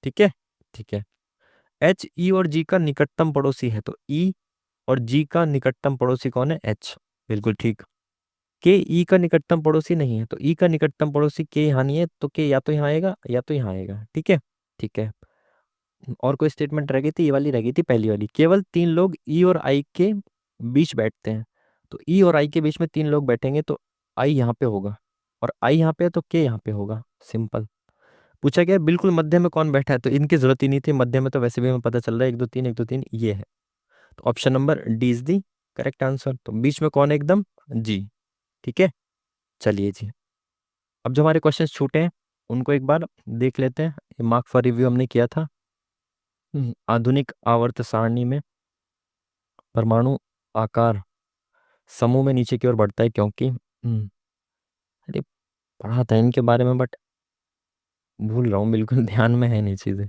ठीक है। ठीक है। एच ई और जी का निकटतम पड़ोसी है, तो ई और जी का निकटतम पड़ोसी कौन है, एच। बिल्कुल ठीक। के ई का निकटतम पड़ोसी नहीं है, तो ई का निकटतम पड़ोसी के यहाँ नहीं है, तो के या तो यहाँ आएगा या तो यहाँ आएगा। ठीक है। ठीक है। और कोई स्टेटमेंट रह गई थी? ये वाली रह गई थी, पहली वाली, केवल तीन लोग ई और आई के बीच बैठते हैं। तो ई और आई के बीच में तीन लोग बैठेंगे तो आई यहाँ पे होगा, और आई यहाँ पे है तो के यहाँ पे होगा। सिंपल। पूछा गया बिल्कुल मध्य में कौन बैठा है, तो इनकी जरूरत ही नहीं थी, मध्य में तो वैसे भी हमें पता चल रहा है एक दो तीन, एक दो तीन ये है। तो option number D is the correct answer. तो बीच में कौन है एकदम? जी। ठीक है। चलिए जी, अब जो हमारे क्वेश्चन छूटे हैं उनको एक बार देख लेते हैं। ये मार्क फॉर रिव्यू हमने किया था। आधुनिक आवर्त सारणी में परमाणु आकार समूह में नीचे की ओर बढ़ता है क्योंकि अरे पढ़ा था इनके बारे में बट भूल रहा हूँ बिल्कुल ध्यान में है नहीं चीजें।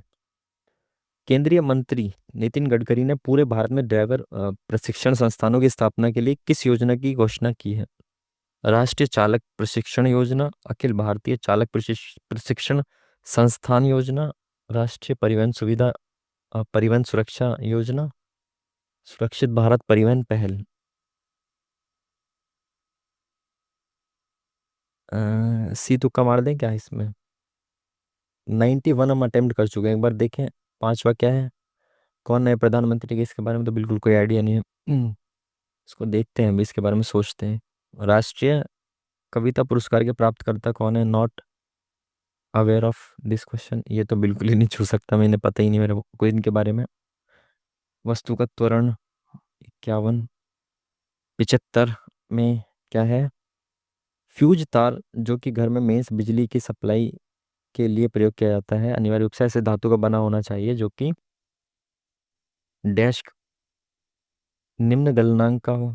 केंद्रीय मंत्री नितिन गडकरी ने पूरे भारत में ड्राइवर प्रशिक्षण संस्थानों की स्थापना के लिए किस योजना की घोषणा की है? राष्ट्रीय चालक प्रशिक्षण योजना, अखिल भारतीय चालक प्रशिक्षण संस्थान योजना, राष्ट्रीय परिवहन सुविधा परिवहन सुरक्षा योजना, सुरक्षित भारत परिवहन पहल। सी तुक्का मार दें क्या इसमें? 91 हम अटेम्प्ट कर चुके हैं, एक बार देखें पांचवा क्या है। कौन है प्रधानमंत्री के, इसके बारे में तो बिल्कुल कोई आइडिया नहीं है। इसको देखते हैं अभी, इसके बारे में सोचते हैं। राष्ट्रीय कविता पुरस्कार के प्राप्तकर्ता कौन है? Not aware of this question, ये तो बिल्कुल ही नहीं छू सकता, मैंने पता ही नहीं मेरे को कोई इनके बारे में। वस्तु का त्वरण 51, 75 में क्या है? फ्यूज तार जो कि घर में मेंस बिजली की सप्लाई के लिए प्रयोग किया जाता है, अनिवार्य रूप से ऐसे धातु का बना होना चाहिए जो कि डैश निम्न गलनांक का हो,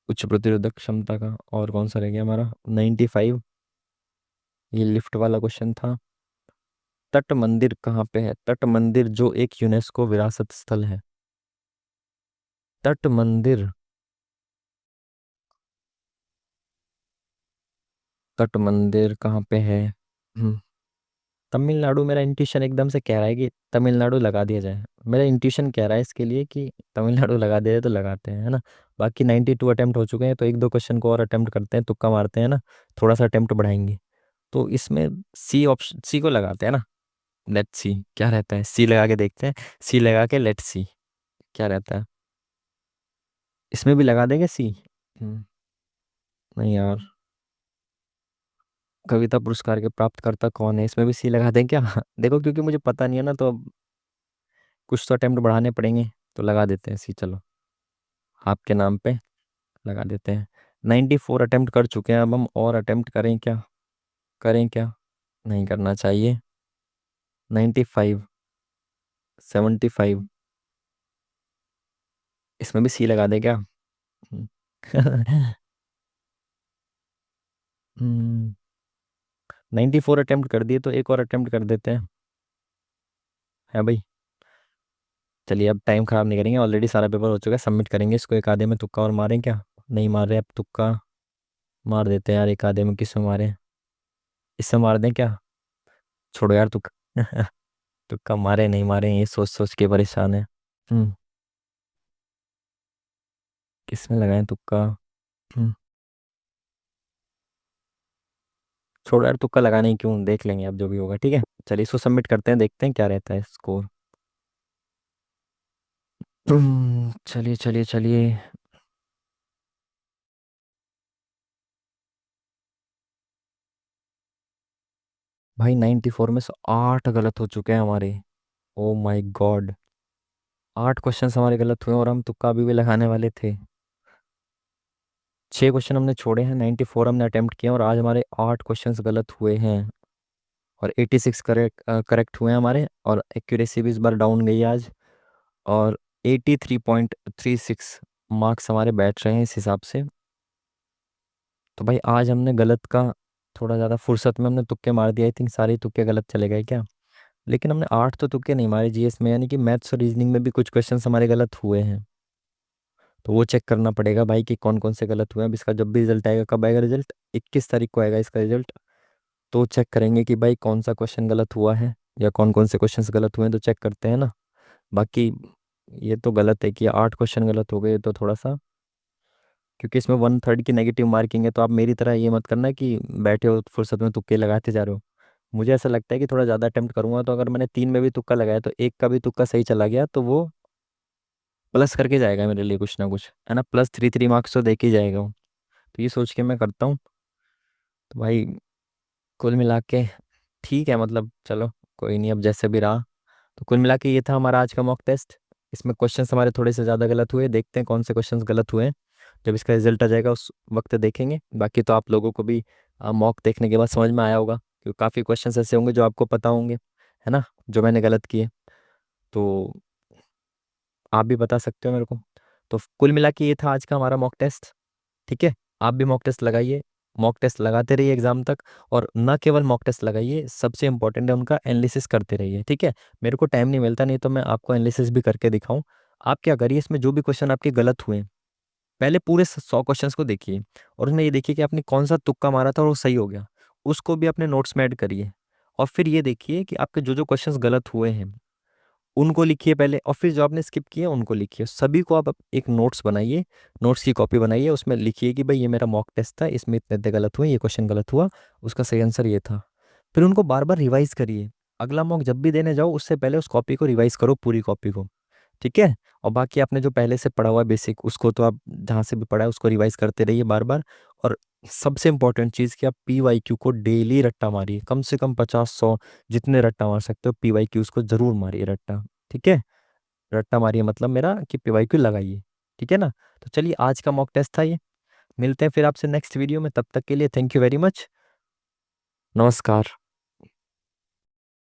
उच्च प्रतिरोधक क्षमता का। और कौन सा रह गया हमारा? 95, ये लिफ्ट वाला क्वेश्चन था। तट मंदिर कहाँ पे है? तट मंदिर जो एक यूनेस्को विरासत स्थल है। तट मंदिर, तट मंदिर कहाँ पे है? हम्म, तमिलनाडु। मेरा इंट्यूशन एकदम से कह रहा है कि तमिलनाडु लगा दिया जाए, मेरा इंट्यूशन कह रहा है इसके लिए कि तमिलनाडु लगा दिया जाए, तो लगाते हैं, है ना। बाकी 92 अटेम्प्ट हो चुके हैं, तो एक दो क्वेश्चन को और अटेम्प्ट करते हैं, तुक्का मारते हैं ना, थोड़ा सा अटेम्प्ट बढ़ाएंगे। तो इसमें सी ऑप्शन, सी को लगाते हैं ना। लेट्स सी क्या रहता है, सी लगा के देखते हैं। सी लगा के लेट्स सी क्या रहता है। इसमें भी लगा देंगे सी। हम्म, नहीं यार, कविता पुरस्कार के प्राप्तकर्ता कौन है, इसमें भी सी लगा दें क्या? देखो क्योंकि मुझे पता नहीं है ना, तो अब कुछ तो अटेम्प्ट बढ़ाने पड़ेंगे, तो लगा देते हैं सी, चलो आपके नाम पे लगा देते हैं। 94 अटेम्प्ट कर चुके हैं, अब हम और अटेम्प्ट करें क्या? करें क्या? नहीं करना चाहिए। 95, 75, इसमें भी सी लगा दे क्या? हम्म। 94 अटेम्प्ट कर दिए, तो एक और अटेम्प्ट कर देते हैं, है भाई। चलिए अब टाइम खराब नहीं करेंगे, ऑलरेडी सारा पेपर हो चुका है, सबमिट करेंगे इसको। एक आधे में तुक्का और मारें क्या? नहीं मार रहे अब तुक्का, मार देते हैं यार एक आधे में, किसमें मारें? इससे मार दें क्या? छोड़ो यार तुक्का। तुक्का मारे नहीं मारे ये सोच सोच के परेशान है। हम्म, किसमें लगाएं तुक्का? हम्म, छोड़ो यार तुक्का लगाने ही क्यों, देख लेंगे अब जो भी होगा। ठीक है, चलिए इसको सबमिट करते हैं, देखते हैं क्या रहता है स्कोर। चलिए चलिए चलिए। भाई 94 में से 8 गलत हो चुके हैं हमारे। ओ माय गॉड, 8 क्वेश्चन हमारे गलत हुए और हम तुक्का अभी भी लगाने वाले थे। 6 क्वेश्चन हमने छोड़े हैं, 94 हमने अटेम्प्ट किए और आज हमारे 8 क्वेश्चन गलत हुए हैं। और 86 करेक्ट करेक्ट हुए हैं हमारे, और एक्यूरेसी भी इस बार डाउन गई है आज। और 83.36 मार्क्स हमारे बैठ रहे हैं इस हिसाब से। तो भाई आज हमने गलत का थोड़ा ज़्यादा फुर्सत में हमने तुक्के मार दिए, आई थिंक सारे तुक्के गलत चले गए क्या? लेकिन हमने 8 तो तुक्के नहीं मारे जीएस में, यानी कि मैथ्स और रीजनिंग में भी कुछ क्वेश्चन हमारे गलत हुए हैं। तो वो चेक करना पड़ेगा भाई कि कौन कौन से गलत हुए हैं। अब इसका जब भी रिजल्ट आएगा, कब आएगा रिजल्ट? 21 तारीख को आएगा इसका रिजल्ट। तो चेक करेंगे कि भाई कौन सा क्वेश्चन गलत हुआ है, या कौन कौन से क्वेश्चंस गलत हुए हैं, तो चेक करते हैं ना। बाकी ये तो गलत है कि 8 क्वेश्चन गलत हो गए, तो थोड़ा सा क्योंकि इसमें 1/3 की नेगेटिव मार्किंग है। तो आप मेरी तरह ये मत करना कि बैठे हो फुर्सत में तुक्के लगाते जा रहे हो। मुझे ऐसा लगता है कि थोड़ा ज़्यादा अटेम्प्ट करूंगा, तो अगर मैंने 3 में भी तुक्का लगाया तो एक का भी तुक्का सही चला गया तो वो प्लस करके जाएगा मेरे लिए कुछ ना कुछ, है ना। प्लस 3 मार्क्स तो देके ही जाएगा वो। तो ये सोच के मैं करता हूँ। तो भाई कुल मिला के ठीक है, मतलब चलो कोई नहीं, अब जैसे भी रहा। तो कुल मिला के ये था हमारा आज का मॉक टेस्ट। इसमें क्वेश्चंस हमारे थोड़े से ज़्यादा गलत हुए, देखते हैं कौन से क्वेश्चंस गलत हुए हैं। जब इसका रिजल्ट आ जाएगा उस वक्त देखेंगे। बाकी तो आप लोगों को भी मॉक देखने के बाद समझ में आया होगा, क्योंकि काफ़ी क्वेश्चंस ऐसे होंगे जो आपको पता होंगे, है ना, जो मैंने गलत किए। तो आप भी बता सकते हो मेरे को। तो कुल मिला के ये था आज का हमारा मॉक टेस्ट। ठीक है, आप भी मॉक टेस्ट लगाइए, मॉक टेस्ट लगाते रहिए एग्जाम तक। और न केवल मॉक टेस्ट लगाइए, सबसे इंपॉर्टेंट है उनका एनालिसिस करते रहिए। ठीक है, मेरे को टाइम नहीं मिलता, नहीं तो मैं आपको एनालिसिस भी करके दिखाऊं। आप क्या करिए, इसमें जो भी क्वेश्चन आपके गलत हुए, पहले पूरे 100 क्वेश्चंस को देखिए, और उसमें ये देखिए कि आपने कौन सा तुक्का मारा था और वो सही हो गया, उसको भी अपने नोट्स में ऐड करिए। और फिर ये देखिए कि आपके जो जो क्वेश्चंस गलत हुए हैं उनको लिखिए पहले, और फिर जो आपने स्किप किए उनको लिखिए। सभी को आप एक नोट्स बनाइए, नोट्स की कॉपी बनाइए, उसमें लिखिए कि भाई ये मेरा मॉक टेस्ट था, इसमें इतने इतने गलत हुए, ये क्वेश्चन गलत हुआ, उसका सही आंसर ये था। फिर उनको बार बार रिवाइज करिए। अगला मॉक जब भी देने जाओ उससे पहले उस कॉपी को रिवाइज करो, पूरी कॉपी को। ठीक है। और बाकी आपने जो पहले से पढ़ा हुआ है बेसिक, उसको तो आप जहाँ से भी पढ़ा है उसको रिवाइज करते रहिए बार बार। और सबसे इंपॉर्टेंट चीज़ कि आप PYQ को डेली रट्टा मारिए, कम से कम 50-100 जितने रट्टा मार सकते हो PYQs को जरूर मारिए रट्टा। ठीक है, रट्टा मारिए मतलब मेरा कि PYQ लगाइए। ठीक है ना। तो चलिए आज का मॉक टेस्ट था ये। मिलते हैं फिर आपसे नेक्स्ट वीडियो में, तब तक के लिए थैंक यू वेरी मच। नमस्कार।